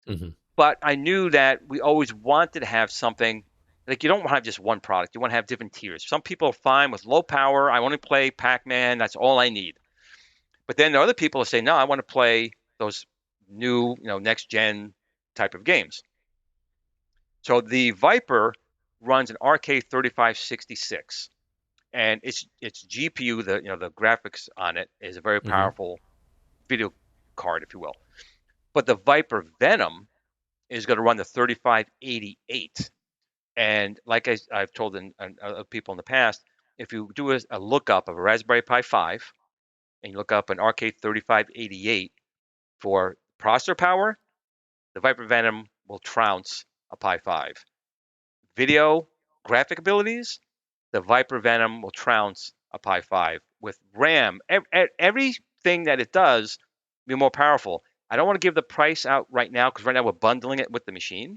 mm-hmm, But I knew that we always wanted to have something like you don't want to have just one product. You want to have different tiers. Some people are fine with low power. I want to play Pac-Man. That's all I need. But then there are other people who say, no, I want to play those new, next gen type of games. So the Viper runs an RK3566, and its GPU, the graphics on it, is a very mm-hmm. powerful video card, if you will. But the Viper Venom is going to run the 3588, and like I've told other people in the past, if you do a lookup of a Raspberry Pi 5 and you look up an RK3588 for processor power, the Viper Venom will trounce a Pi 5. Video graphic abilities, the Viper Venom will trounce a Pi 5. With RAM, everything that it does will be more powerful. I don't want to give the price out right now because right now we're bundling it with the machine.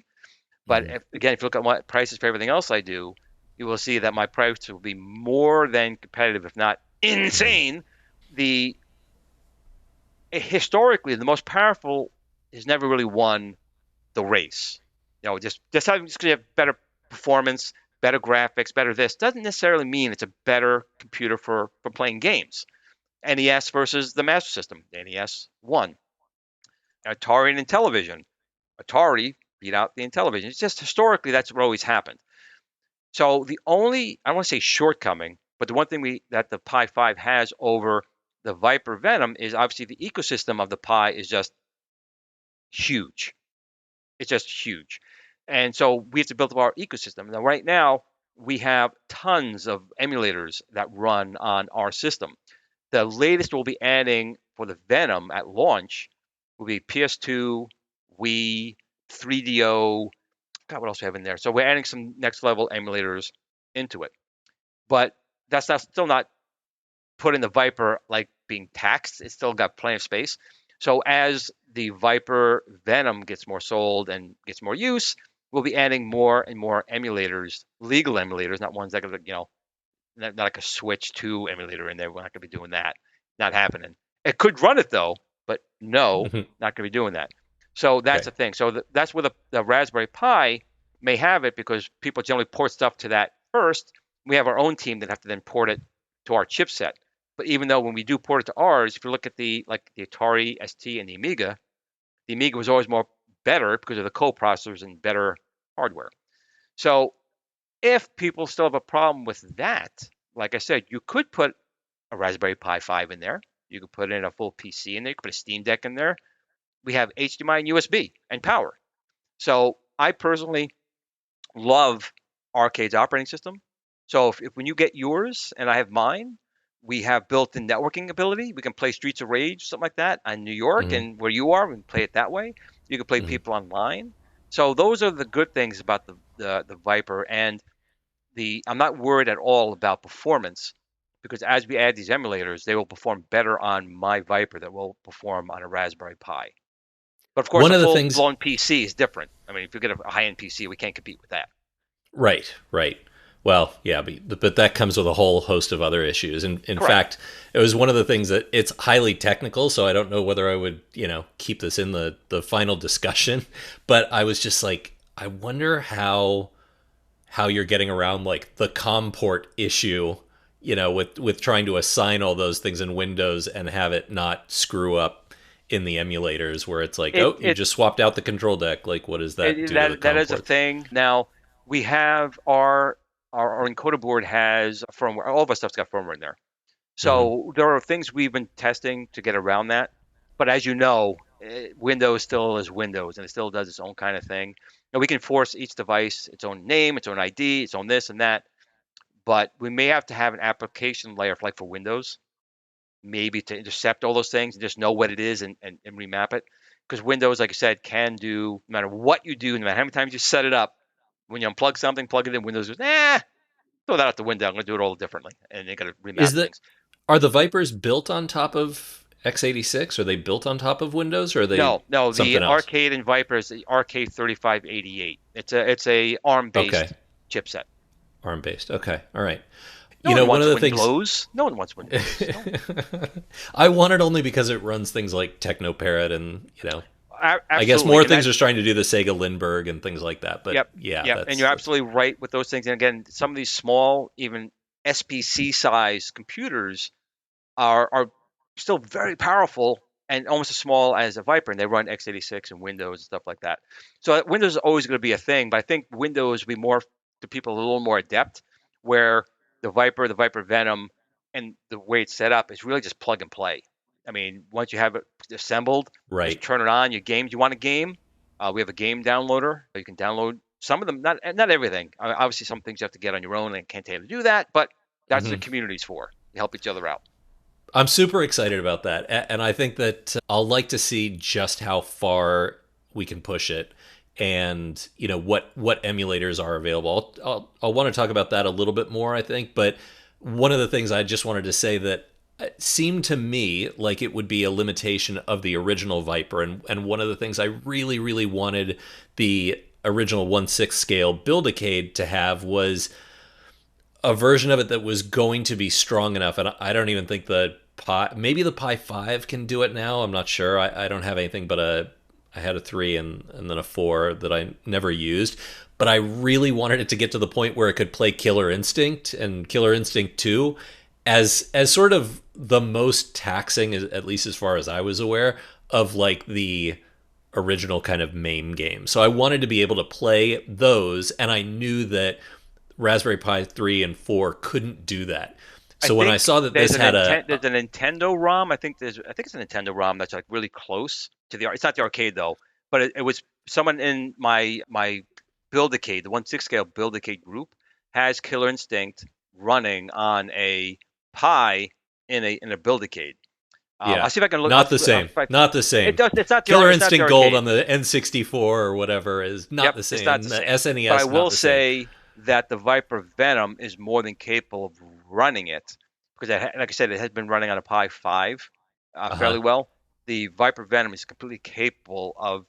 But Mm-hmm. again, if you look at what prices for everything else I do, you will see that my price will be more than competitive, if not Mm-hmm. insane. The Historically, the most powerful has never really won the race. Just having just 'cause you have better performance, better graphics, better this doesn't necessarily mean it's a better computer for playing games. NES versus the Master System. The NES won. Atari and Intellivision. Atari beat out the Intellivision. It's just historically that's what always happened. So the only I don't want to say shortcoming, but the one thing we that the Pi 5 has over the Viper Venom is obviously the ecosystem of the Pi is just huge. It's just huge. And so we have to build up our ecosystem. Now, right now, we have tons of emulators that run on our system. The latest we'll be adding for the Venom at launch will be PS2, Wii, 3DO. God, what else do we have in there? So we're adding some next level emulators into it. But that's not, still not putting the Viper like being taxed. It's still got plenty of space. So as the Viper Venom gets more sold and gets more use, we'll be adding more and more emulators, legal emulators, not ones that are, not like a Switch 2 emulator in there. We're not going to be doing that. Not happening. It could run it though, but no, Mhm. not going to be doing that. So that's Okay. the thing. So that's where the Raspberry Pi may have it because people generally port stuff to that first. We have our own team that have to then port it to our chipset. But even though when we do port it to ours, if you look at the Atari ST and the Amiga was always more better because of the co-processors and better hardware. So if people still have a problem with that, like I said, you could put a Raspberry Pi 5 in there. You could put in a full PC in there. You could put a Steam Deck in there. We have HDMI and USB and power. So I personally love Arcade's operating system. So if when you get yours and I have mine, we have built-in networking ability. We can play Streets of Rage, something like that, on New York Hmm. and where you are, we can play it that way. You can play Hmm. people online. So those are the good things about the Viper. And I'm not worried at all about performance because as we add these emulators, they will perform better on my Viper than will perform on a Raspberry Pi. But of course, One a of the things, full-blown PC is different. I mean, if you get a high-end PC, we can't compete with that. right, right. Well, yeah, but that comes with a whole host of other issues. And in Correct. fact, it was one of the things that it's highly technical, so I don't know whether I would, keep this in the final discussion. But I was just like, I wonder how you're getting around like the COM port issue, with trying to assign all those things in Windows and have it not screw up in the emulators where it's like, It oh, you it, just swapped out the control deck. Like, what does that it do to the that COM is a ports? thing. Now we have our encoder board has firmware. All of our stuff's got firmware in there. Hmm. So there are things we've been testing to get around that. But as you know, Windows still is Windows, and it still does its own kind of thing. Now we can force each device its own name, its own ID, its own this and that. But we may have to have an application layer like for Windows, maybe to intercept all those things and just know what it is and remap it. Because Windows, like I said, can do no matter what you do, no matter how many times you set it up. When you unplug something, plug it in, Windows goes, throw that out the window. I'm going to do it all differently, and they got to remap Is that things. Are the Vipers built on top of x86? Are they built on top of Windows, or are they No, no, the something else? Arcade and Viper is the Arcade 3588. It's a ARM Okay, based chipset. ARM based. Okay, all right. No one One of wants the things Windows. No one wants Windows. No. I want it only because it runs things like Technoparrot and, I guess Absolutely, more and that things are trying to do the Sega Lindbergh and things like that. But yep, yeah, yep, and that's you're that's absolutely right with those things. And again, some of these small, even SBC size computers are still very powerful and almost as small as a Viper, and they run x86 and Windows and stuff like that. So Windows is always going to be a thing, but I think Windows will be more to people a little more adept, where the Viper Venom, and the way it's set up is really just plug and play. I mean, once you have it assembled, just right. turn it on. Your games, you want a game? We have a game downloader. You can download some of them, not everything. Obviously, some things you have to get on your own, and can't tell you to do that. But that's what Hmm. the community's for. To help each other out. I'm super excited about that, and I think that I'll like to see just how far we can push it, and what emulators are available. I'll want to talk about that a little bit more, I think. But one of the things I just wanted to say that it seemed to me like it would be a limitation of the original Viper, and one of the things I really really wanted the original 1/6 scale Build-A-Cade to have was a version of it that was going to be strong enough. And I don't even think the Pi, maybe the Pi 5 can do it now. I'm not sure. I don't have anything but I had a 3 and then a 4 that I never used. But I really wanted it to get to the point where it could play Killer Instinct and Killer Instinct 2 as sort of the most taxing, at least as far as I was aware, of like the original kind of MAME game. So I wanted to be able to play those, and I knew that Raspberry Pi 3 and 4 couldn't do that. I So when I think saw that this had there's a Nintendo ROM. I think it's a Nintendo ROM that's like really close to it's not the arcade though, but it was someone in my Build-A-Cade, the 1/6 scale Build-A-Cade group has Killer Instinct running on a Pi in a Build-A-Cade. yeah, I'll see if I can look. not the same. Not the It same. does. Killer It's not the Instinct Gold arcade. on the N64 or whatever is not Yep, the it's not same. the The same. But I SNES not will the same. say that the Viper Venom is more than capable of running it because, like I said, it has been running on a Pi 5 Uh-huh. fairly well. The Viper Venom is completely capable of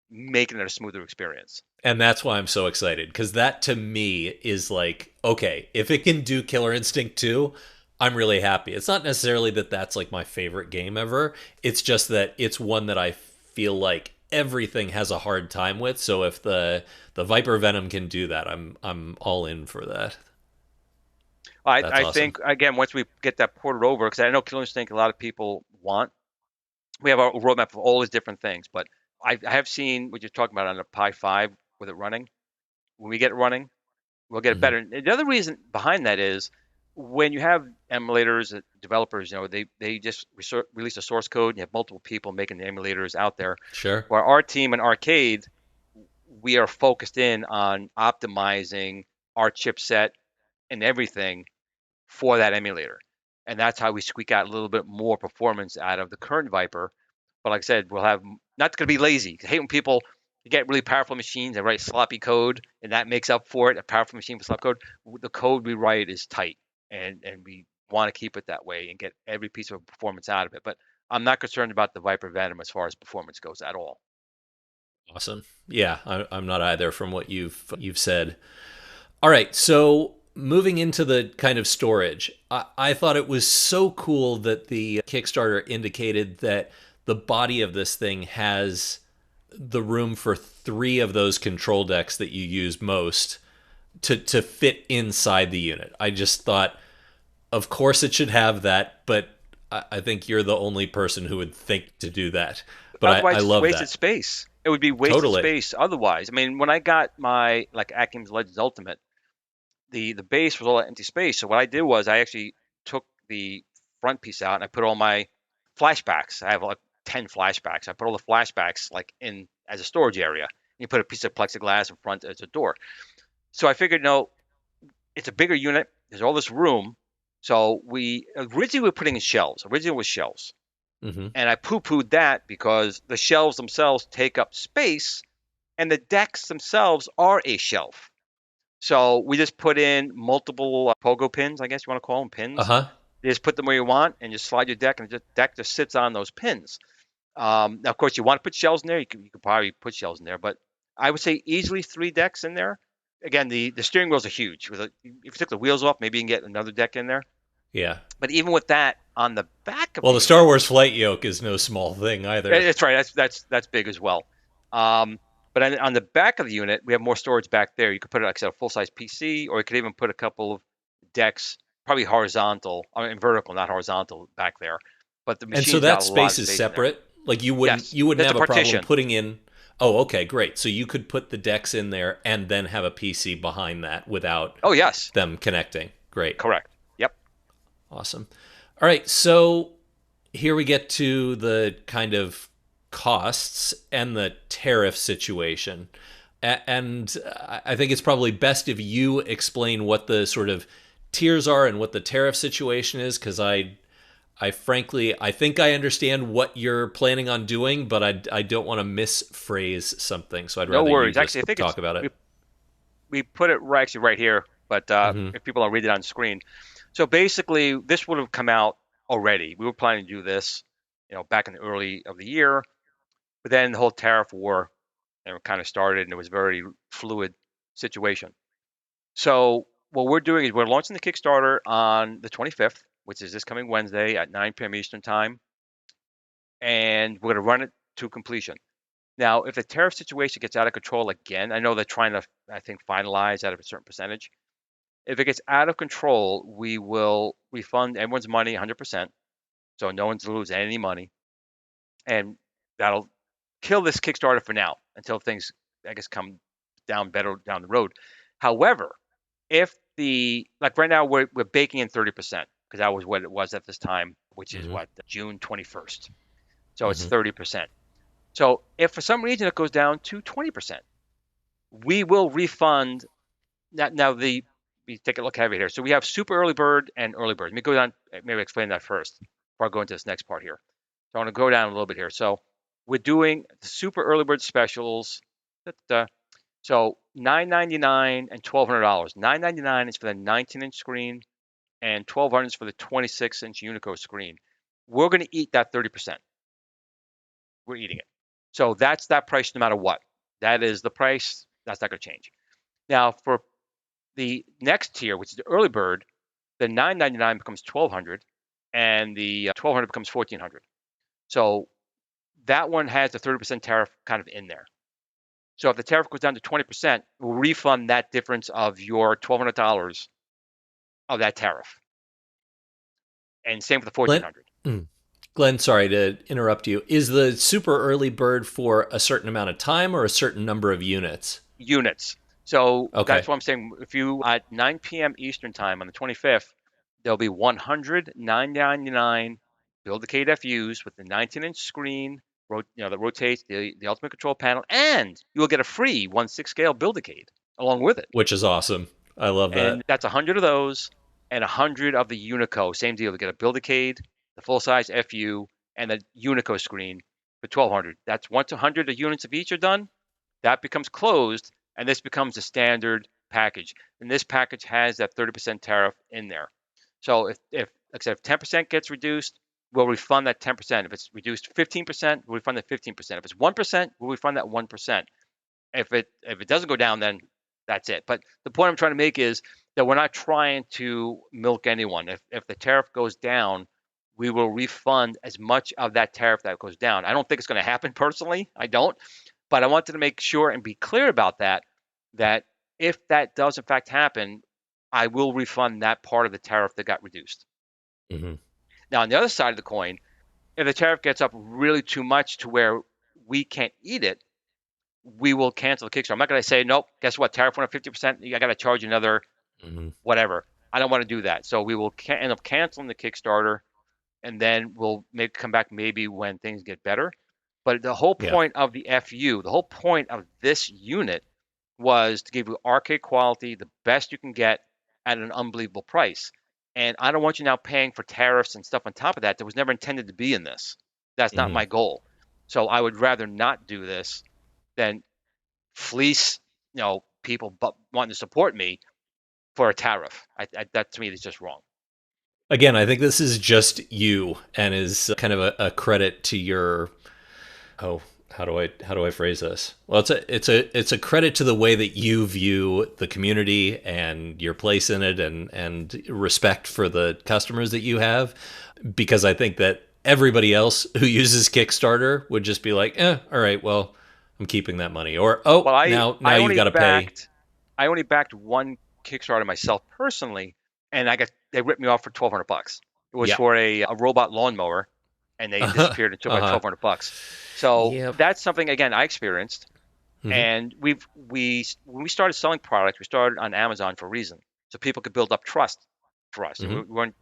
making it a smoother experience. And that's why I'm so excited because that to me is like, okay, if it can do Killer Instinct 2, I'm really happy. It's not necessarily that that's like my favorite game ever. It's just that it's one that I feel like everything has a hard time with. So if the Viper Venom can do that, I'm all in for that. That's I awesome. think again once we get that ported over, because I know Killer Instinct a lot of people want. We have a roadmap of all these different things, but I have seen what you're talking about on the Pi 5 with it running. When we get it running, we'll get it Hmm. better. And the other reason behind that is when you have emulators, developers, they just release a source code. And you have multiple people making the emulators out there. Sure. Where our team in Arcade, we are focused in on optimizing our chipset and everything for that emulator. And that's how we squeak out a little bit more performance out of the current Viper. But like I said, we'll have not going to be lazy. I hate when people get really powerful machines and write sloppy code, and that makes up for it. A powerful machine with sloppy code. The code we write is tight, and we want to keep it that way and get every piece of performance out of it. But I'm not concerned about the Viper Venom as far as performance goes at all. Awesome. Yeah, I'm not either from what you've said. All right, so moving into the kind of storage, I thought it was so cool that the Kickstarter indicated that the body of this thing has the room for three of those control decks that you use most to fit inside the unit. I just thought, of course, it should have that, but I think you're the only person who would think to do that. But I Otherwise, it's love wasted that. space. It would be wasted Totally. space otherwise. I mean, when I got my like Atkins Legends Ultimate, the base was all empty space. So what I did was I actually took the front piece out and I put all my flashbacks. I have like 10 flashbacks. I put all the flashbacks like in as a storage area. You put a piece of plexiglass in front as a door. So I figured, no, it's a bigger unit. There's all this room. So we originally were putting in shelves. Originally it was shelves. Hmm. And I poo-pooed that because the shelves themselves take up space and the decks themselves are a shelf. So we just put in multiple pogo pins, I guess you want to call them Uh pins. huh. You just put them where you want and just slide your deck, and the deck just sits on those pins. Now, of course, you want to put shells in there. You could probably put shells in there, but I would say easily three decks in there. Again, the steering wheels are huge. If you took the wheels off, maybe you can get another deck in there. Yeah. But even with that, on the back of Well, the the Star unit, Wars flight yoke is no small thing either. that's right. That's big as well. But on the back of the unit, we have more storage back there. You could put it like I said, a full size PC, or you could even put a couple of decks, probably horizontal, I mean vertical, not horizontal, back there. But the And so machine's got that a lot space of is space in there. separate. Like Yes, you wouldn't that's a have a problem partition. putting in. Oh, okay, great. So you could put the decks in there and then have a PC behind that without Oh yes, them connecting. Great. correct. Yep. Awesome. All right, so here we get to the kind of costs and the tariff situation. And I think it's probably best if you explain what the sort of tiers are and what the tariff situation is, because I frankly, I think I understand what you're planning on doing, but I don't want to misphrase something. So I'd No rather you worries. just Actually, I think talk about it. we put it right actually right here, but Hmm. if people don't read it on screen, so basically this would have come out already. We were planning to do this, back in the early of the year, but then the whole tariff war kind of started, and it was a very fluid situation. So what we're doing is we're launching the Kickstarter on the 25th, which is this coming Wednesday at 9 p.m. Eastern time, and we're going to run it to completion. Now, if the tariff situation gets out of control again, I know they're trying to, I think, finalize out of a certain percentage. If it gets out of control, we will refund everyone's money 100%, so no one's lose any money, and that'll kill this Kickstarter for now until things, I guess, come down better down the road. However, if like right now we're baking in 30% because that was what it was at this time, which is Mm-hmm. what, June 21st. So it's Mm-hmm. 30%. So if for some reason it goes down to 20%, we will refund. Now we take a look at it here. So we have super early bird and early bird. Let me go down, maybe explain that first before I go into this next part here. So I want to go down a little bit here. So we're doing the super early bird specials. So $9.99 and $1,200. $9.99 is for the 19-inch screen, and $1,200 is for the 26-inch Unico screen. We're going to eat that 30%. We're eating it. So that's that price no matter what. That is the price. That's not going to change. Now for the next tier, which is the early bird, the $9.99 becomes $1,200, and the $1,200 becomes $1,400. So that one has the 30% tariff kind of in there. So if the tariff goes down to 20%, we'll refund that difference of your $1,200 of that tariff. And same for the Glen, 1,400. Glenn, sorry to interrupt you. Is the super early bird for a certain amount of time or a certain number of units? Units. So Okay. that's what I'm saying. If you at 9 p.m. Eastern time on the 25th, there'll be 100 999 Build-A-Cade FUs with the 19-inch screen, that rotates the ultimate control panel, and you will get a free 1/6 scale Build-A-Cade along with it. Which is awesome. I love And that. that's 100 of those and 100 of the Unico. Same deal. You get a Build-A-Cade, the full-size FU, and the Unico screen for 1,200. That's once 100 units of each are done, that becomes closed, and this becomes a standard package. And this package has that 30% tariff in there. So if like I said, if 10% gets reduced, we'll refund that 10%. If it's reduced 15%, we'll refund that 15%. If it's 1%, we'll refund that 1%. If it doesn't go down, then that's it. But the point I'm trying to make is that we're not trying to milk anyone. If the tariff goes down, we will refund as much of that tariff that goes down. I don't think it's going to happen personally. I don't. But I wanted to make sure and be clear about that if that does in fact happen, I will refund that part of the tariff that got reduced. Mm-hmm. Now, on the other side of the coin, if the tariff gets up really too much to where we can't eat it, we will cancel the Kickstarter. I'm not going to say, nope, guess what? Tariff went up 50%. I got to charge another Mm-hmm. whatever. I don't want to do that. So we will end up canceling the Kickstarter, and then we'll come back maybe when things get better. But the whole Yeah. point of the FU, the whole point of this unit was to give you arcade quality, the best you can get at an unbelievable price. And I don't want you now paying for tariffs and stuff on top of that. That was never intended to be in this. That's not Mm-hmm. my goal. So I would rather not do this than fleece, people but wanting to support me for a tariff. That to me is just wrong. Again, I think this is just you and is kind of a credit to your oh, how do I phrase this? Well, it's a credit to the way that you view the community and your place in it, and respect for the customers that you have, because I think that everybody else who uses Kickstarter would just be like, all right, well, I'm keeping that money, or Well, now you've got to pay. I only backed one Kickstarter myself personally, and they ripped me off for $1,200. It was Yeah. for a robot lawnmower, and they Uh-huh. disappeared and took my Uh-huh. $1,200. So Yep. that's something again I experienced, Mm-hmm. and when we started selling products, we started on Amazon for a reason, so people could build up trust for us. And Mm-hmm. we weren't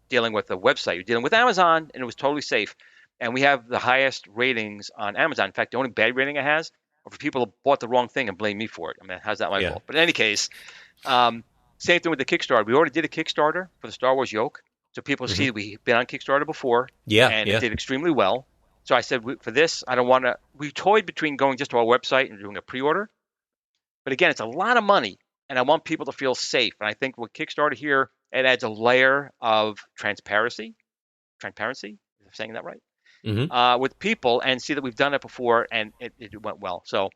dealing with a website; you're dealing with Amazon, and it was totally safe. And we have the highest ratings on Amazon. In fact, the only bad rating it has are for people who bought the wrong thing and blame me for it. I mean, how's that my Yeah. fault? But in any case, um, same thing with the Kickstarter. We already did a Kickstarter for the Star Wars yoke, so people Mm-hmm. see we've been on Kickstarter before, Yeah. and it Yeah. did extremely well. So I said, for this, I don't want to. We toyed between going just to our website and doing a pre-order, but again, it's a lot of money, and I want people to feel safe. And I think with Kickstarter here, it adds a layer of transparency. Transparency, if I'm saying that right, Mm-hmm. with people, and see that we've done it before, and it went well. So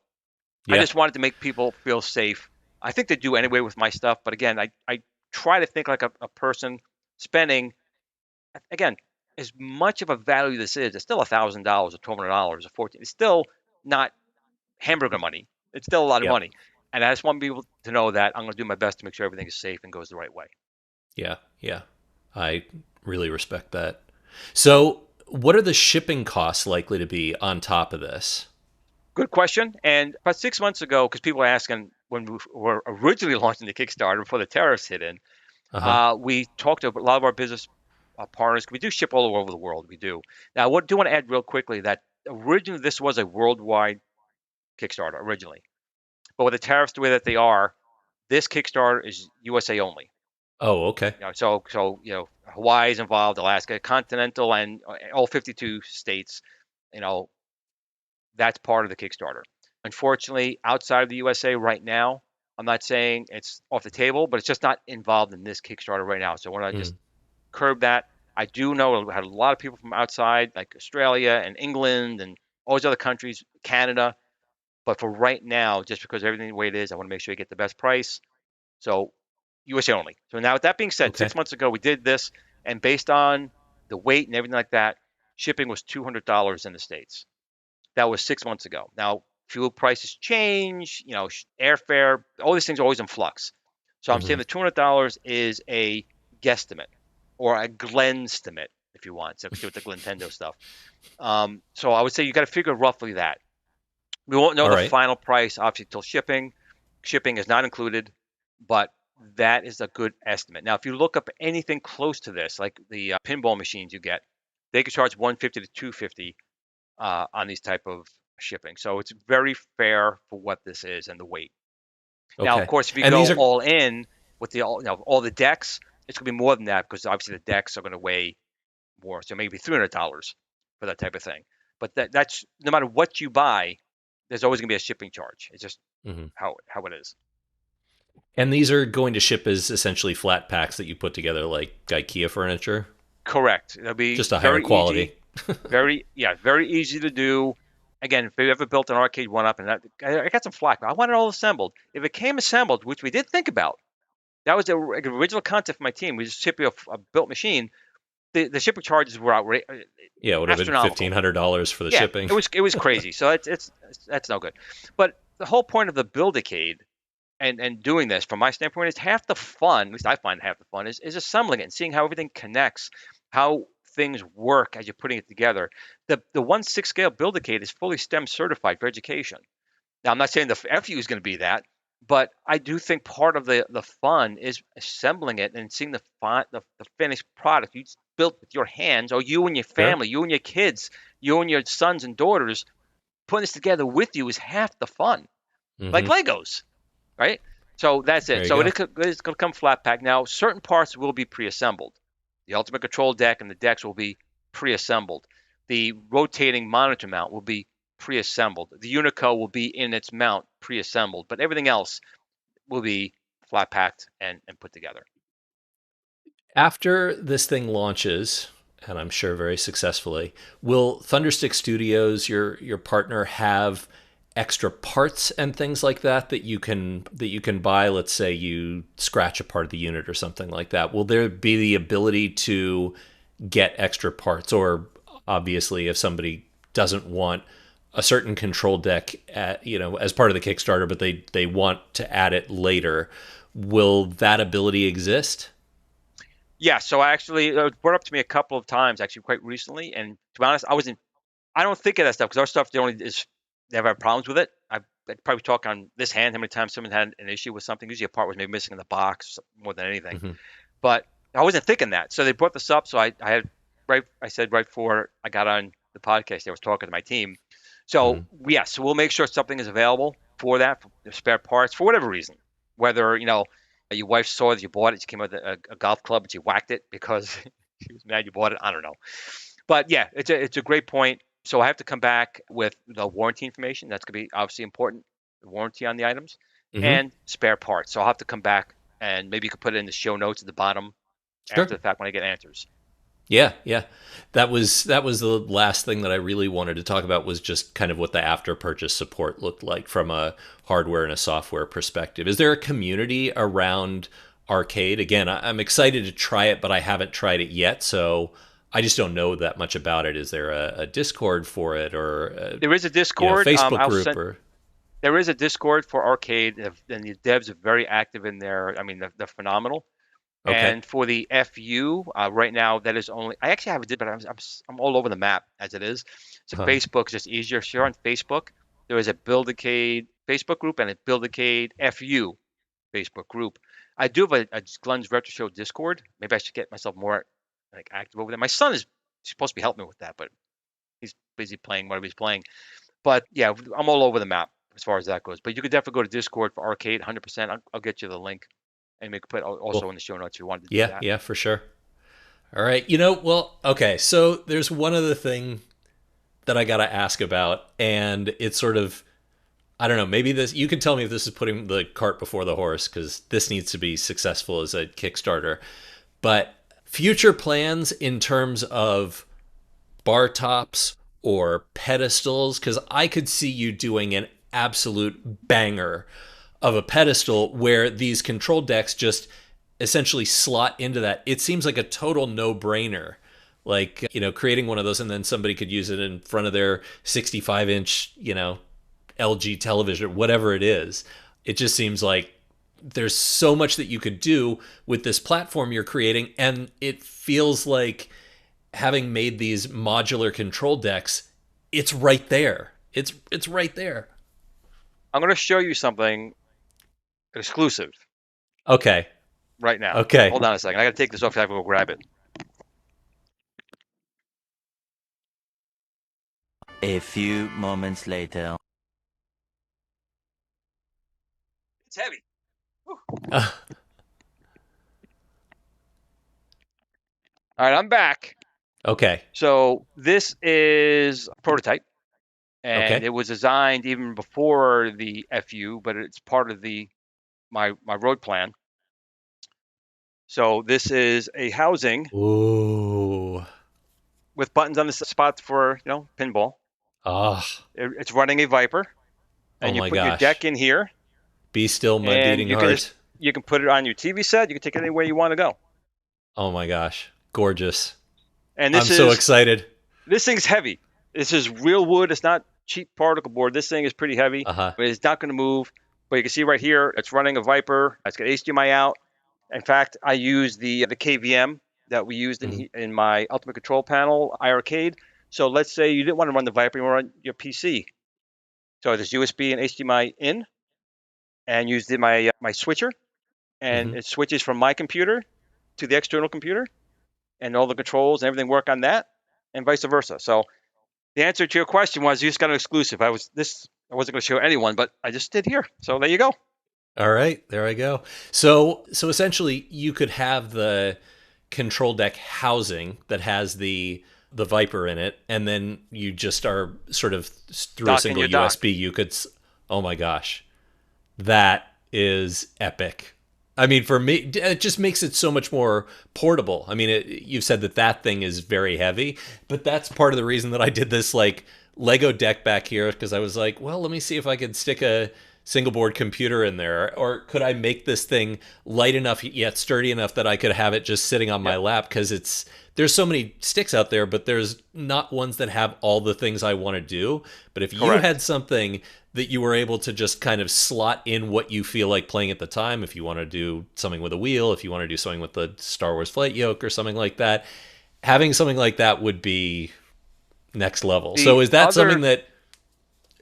I Yeah. just wanted to make people feel safe. I think they do anyway with my stuff, but again, I try to think like a person spending, again, as much of a value this is. It's still $1,000 or $1,200 or 14. It's still not hamburger money. It's still a lot of Yep. money, and I just want people to know that I'm going to do my best to make sure everything is safe and goes the right way. Yeah. Yeah. I really respect that. So, what are the shipping costs likely to be on top of this? Good question. And about 6 months ago, because people are asking, when we were originally launching the Kickstarter before the tariffs hit in, Uh-huh. we talked to a lot of our business partners. We do ship all over the world. We do. Now, what do want to add real quickly that originally this was a worldwide Kickstarter originally, but with the tariffs the way that they are, this Kickstarter is USA only. Oh, okay. So Hawaii is involved, Alaska, continental, and all 52 states. You know, that's part of the Kickstarter. Unfortunately, outside of the USA right now, I'm not saying it's off the table, but it's just not involved in this Kickstarter right now. So I want to just Mm. curb that. I do know we had a lot of people from outside, like Australia and England and all these other countries, Canada. But for right now, just because everything the way it is, I want to make sure you get the best price. So USA only. So now with that being said, Okay. 6 months ago we did this, and based on the weight and everything like that, shipping was $200 in the States. That was 6 months ago. Now fuel prices change, airfare, all these things are always in flux. So I'm saying Hmm. the $200 is a guesstimate or a Glenstimate, if you want. So with the Glintendo stuff. So I would say you got to figure roughly that. We won't know All the right. final price obviously till shipping. Shipping is not included, but that is a good estimate. Now, if you look up anything close to this, like the pinball machines you get, they can charge 150 to 250 on these type of shipping. So it's very fair for what this is and the weight. Now, of Okay. course, if you And go these are all in with all the decks, it's going to be more than that because obviously the decks are going to weigh more. So maybe $300 for that type of thing. But that's no matter what you buy, there's always going to be a shipping charge. It's just mhm. how it is. And these are going to ship as essentially flat packs that you put together like IKEA furniture, Correct. It'll be just a higher very quality. easy, very easy to do. Again, if you ever built an arcade one up, and I got some flack, but I want it all assembled. If it came assembled, which we did think about, that was the original concept for my team. We just ship you a built machine. The shipping charges were Yeah, it would have been astronomical. $1,500 for the Yeah, shipping. it was crazy. So it's that's no good. But the whole point of the Build-A-Cade and doing this from my standpoint is half the fun, at least I find half the fun, is assembling it and seeing how everything connects, how things work as you're putting it together. The 1/6 scale Build-A-Cade is fully STEM certified for education. Now I'm not saying the FU is going to be that, but I do think part of the fun is assembling it and seeing the finished product you built with your hands, or you and your Sure. family, you and your kids, you and your sons and daughters putting this together with you is half the fun. Like Hmm. Legos, right? So that's There it. you So go. it's going to come flat pack. Now, certain parts will be pre-assembled. The ultimate control deck and the decks will be pre-assembled. The rotating monitor mount will be pre-assembled. The Unico will be in its mount pre-assembled, but everything else will be flat packed and put together. After this thing launches, and I'm sure very successfully, will Thunderstick Studios, your partner, have extra parts and things like that that you can buy? Let's say you scratch a part of the unit or something like that. Will there be the ability to get extra parts, or obviously, if somebody doesn't want a certain control deck as part of the Kickstarter, but they want to add it later, will that ability exist? Yeah, so I actually it was brought up to me a couple of times, actually quite recently. And to be honest, I don't think of that stuff because our stuff the only is never had problems with it. I'd probably talk on this hand how many times someone had an issue with something. Usually a part was maybe missing in the box more than anything. Hmm. But I wasn't thinking that. So they brought this up. So I said right before I got on the podcast, I was talking to my team. So Hmm. yes, so we'll make sure something is available for that, for the spare parts, for whatever reason. Whether, your wife saw that you bought it, she came with a golf club, but you whacked it because she was mad you bought it. I don't know. But yeah, it's a great point. So I have to come back with the warranty information. That's going to be obviously important. The warranty on the items Hmm. and spare parts. So I'll have to come back and maybe you could put it in the show notes at the bottom after Sure. the fact when I get answers. Yeah, yeah. That was the last thing that I really wanted to talk about, was just kind of what the after purchase support looked like from a hardware and a software perspective. Is there a community around arcade? Again, I'm excited to try it, but I haven't tried it yet, so I just don't know that much about it. Is there a Discord for it, or There is a Discord. Facebook group, or There is a Discord for arcade, and the devs are very active in there. I mean, they're phenomenal. okay? And for the FU, right now, that is only, I actually have it, but I'm all over the map as it is. So Huh. Facebook is just easier. So you're on Facebook. There is a Build-A-Cade Facebook group and a Build-A-Cade FU Facebook group. I do have a Glenn's Retro Show Discord. Maybe I should get myself more like active over there. My son is supposed to be helping me with that, but he's busy playing whatever he's playing. But yeah, I'm all over the map as far as that goes. But you could definitely go to Discord for arcade, 100%. I'll get you the link, and we could put also Cool. in the show notes if you wanted to do Yeah, that. yeah, for sure. All right. Well, okay. So there's one other thing that I got to ask about, and it's sort of, I don't know, maybe this, you can tell me if this is putting the cart before the horse, because this needs to be successful as a Kickstarter. But future plans in terms of bar tops or pedestals, because I could see you doing an absolute banger of a pedestal where these control decks just essentially slot into that. It seems like a total no-brainer. Like, creating one of those, and then somebody could use it in front of their 65-inch, LG television or whatever it is. It just seems like there's so much that you could do with this platform you're creating, and it feels like, having made these modular control decks, it's right there. It's right there. I'm going to show you something exclusive Okay. right now. Okay. Hold on a second. I got to take this off. I have to go grab it. A few moments later. It's heavy. Uh, All right, I'm back. okay. So this is a prototype, and Okay. it was designed even before the FU, but it's part of my road plan. So this is a housing Ooh. with buttons on the spots for pinball. Ah. It's running a Viper, and Oh you my put your gosh. deck in here, Be still, my and beating you heart. can put it on your TV set. You can take it anywhere you want to go. Oh my gosh. Gorgeous. And I'm so excited. This thing's heavy. This is real wood. It's not cheap particle board. This thing is pretty heavy. Uh-huh. But it's not going to move. But you can see right here, it's running a Viper. It's got HDMI out. In fact, I use the KVM that we used in my Ultimate Control Panel, iArcade. So let's say you didn't want to run the Viper, you want to run your PC. So there's USB and HDMI in, and used my switcher, and it switches from my computer to the external computer, and all the controls and everything work on that, and vice versa. So the answer to your question was, you just got an exclusive. I wasn't going to show anyone, but I just did here. So there you go. All right, there I go. So essentially, you could have the control deck housing that has the Viper in it, and then you just are sort of through a single USB. You could. Oh my gosh, that is epic. I mean, for me, it just makes it so much more portable. I mean, you've said that thing is very heavy, but that's part of the reason that I did this like Lego deck back here, because I was like, well, let me see if I could stick a single board computer in there, or could I make this thing light enough yet sturdy enough that I could have it just sitting on my lap, because there's so many sticks out there, but there's not ones that have all the things I want to do. But if you had something that you were able to just kind of slot in what you feel like playing at the time, if you want to do something with a wheel, if you want to do something with the Star Wars flight yoke or something like that, having something like that would be next level. So is that something that...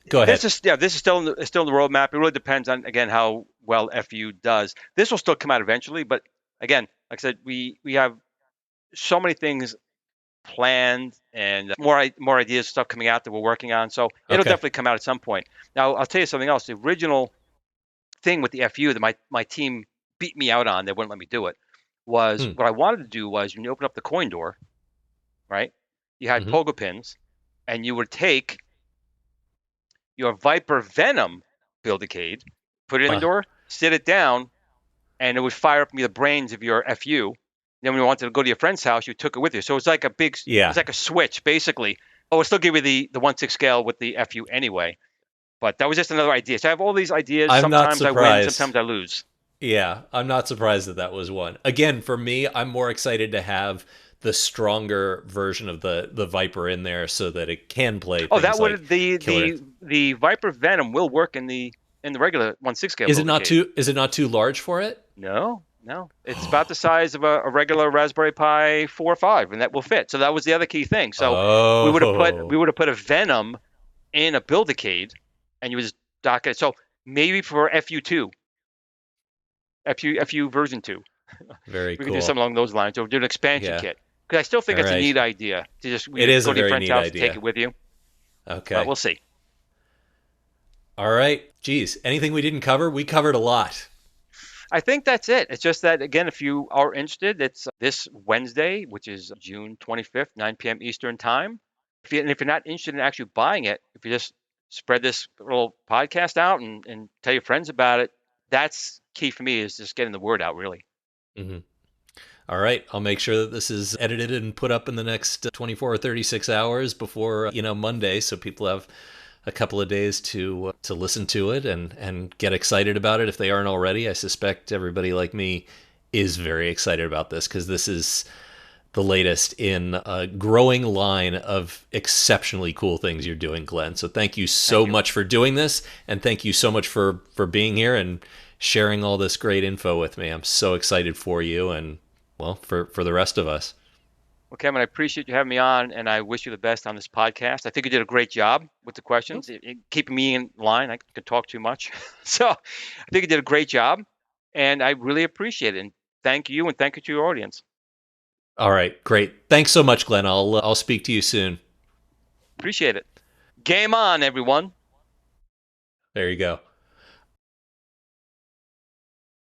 Go ahead. This is still in the roadmap. It really depends on, again, how well FU does. This will still come out eventually, but again, like I said, we have so many things planned and more ideas, stuff coming out that we're working on. So it'll definitely come out at some point. Now, I'll tell you something else. The original thing with the FU that my team beat me out on, they wouldn't let me do it, was what I wanted to do was, when you open up the coin door, right, you had pogo pins, and you would take your Viper Venom Build-A-Cade, put it in the door, sit it down, and it would fire up the brains of your FU. Then when you wanted to go to your friend's house, you took it with you. So it's like a big, it's like a switch, basically. Oh, it'll still give you the 1/6 scale with the FU anyway. But that was just another idea. So I have all these ideas. Sometimes I win, sometimes I lose. Yeah, I'm not surprised that was one. Again, for me, I'm more excited to have the stronger version of the Viper in there so that it can play. Oh, that would the Viper Venom will work in the regular 1/6 scale. Is it not too large for it? No. It's about the size of a regular Raspberry Pi 4 or 5, and that will fit. So that was the other key thing. So we would have put a Venom in a Build-A-Cade, and you would just dock it. So maybe for FU2, FU version 2. Very We can do cool. something along those lines, or do an expansion Yeah. kit. Because I still think All it's a right. neat idea to just It is go a to your very friend's neat house and take idea. it with you. Okay. But we'll see. All right. Geez, anything we didn't cover? We covered a lot. I think that's it. It's just that, again, if you are interested, it's this Wednesday, which is June 25th, 9 p.m. Eastern Time. And if you're not interested in actually buying it, if you just spread this little podcast out and tell your friends about it, that's key for me, is just getting the word out, really. Mm-hmm. All right. I'll make sure that this is edited and put up in the next 24 or 36 hours before, Monday, so people have a couple of days to listen to it and get excited about it if they aren't already. I suspect everybody like me is very excited about this because this is the latest in a growing line of exceptionally cool things you're doing, Glenn. So thank you so much for doing this, and thank you so much for being here and sharing all this great info with me. I'm so excited for you and, well, for the rest of us. Well, Kevin, I appreciate you having me on, and I wish you the best on this podcast. I think you did a great job with the questions, keeping me in line. I could talk too much. So I think you did a great job, and I really appreciate it. And thank you, and thank you to your audience. All right, great. Thanks so much, Glenn. I'll speak to you soon. Appreciate it. Game on, everyone. There you go.